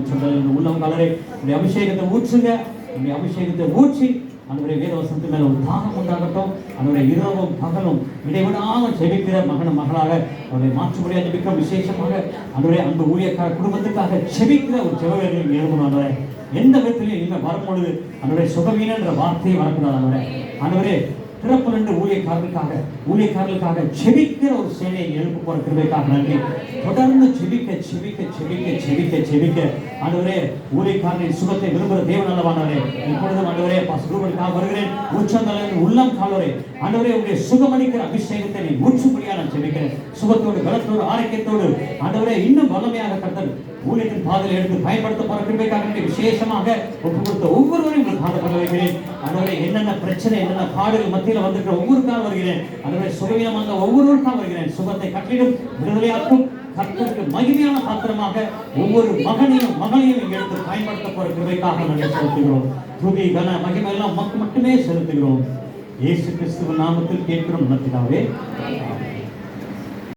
உள்ளம் கலரை உடைய அபிஷேகத்தை ஊற்றுங்க. உடைய அபிஷேகத்தை ஊற்றி ஆண்டவரே வேத வசனத்து மேலே ஒரு தாகம் உண்டாகட்டும். ஆண்டவரே இரவும் பகலும் இடைவிடாமல் ஜெபிக்கிற மகளாக அவரை மாற்ற முடியாது ஜெபிக்கிறோம். விசேஷமாக ஆண்டவரே அந்த ஊழியக்கார குடும்பத்துக்காக ஜெபிக்கிற ஒரு ஜெபவேளையில் எழுதணும். ஆண்டவரே எந்த விதத்திலையும் இனிமேல் வரும்பொழுது ஆண்டவரே சுகவீனன்ற வார்த்தையை வரக்கூடாது. ஆண்டவரே பிறப்பு நின்று ஊழியக்காரர்களுக்காக ஜெபிக்கிற ஒரு சேனையை எழுப்பு போற கிருபைக்காக நன்றி. தொடர்ந்து ஜெபிக்க ஆண்டவரே ஊழியக்காரரின் சுகத்தை விரும்புகிற தேவன் அல்லவானவரே, இப்பொழுதும் ஆண்டவரே ரூபனுக்காக வருகிறேன். உச்சந்தலைந்து உள்ளம் காலவரே ஆண்டவரே உடைய சுகமளிக்கிற அபிஷேகத்தை நீ ஊற்றும்படியாக நான் ஜெபிக்கிறேன். சுகத்தோடு பலத்தோடு ஆரோக்கியத்தோடு ஆண்டவரே இன்னும் வல்லமையாக கர்த்தர் ஊழியத்தின் பாதையில் எடுத்து பயன்படுத்த போற கிருபைக்காக விசேஷமாக ஒப்பு கொடுத்த ஒவ்வொருவரையும் பாதப்பட வைக்கிறேன். ஆண்டவரே என்னென்ன பிரச்சனை என்னென்ன பாடுகள் மத்தியில் வந்திருக்கிற ஒவ்வொருக்காக வருகிறேன். ஆண்டவரே சுகவீனமாக ஒவ்வொருவருக்காக வருகிறேன். சுகத்தை கட்டிடும், விடுதலையாக்கும், கர்த்தருக்கு மகிமையான பாத்திரமாக ஒவ்வொரு மகனையும் எடுத்து பயன்படுத்த போற கிருபைக்காக நன்றி செலுத்துகிறோம். துதி கன மகிமை எல்லாம் மட்டுமே செலுத்துகிறோம். இயேசு கிறிஸ்துவின் நாமத்தில் கேட்கிறோம்.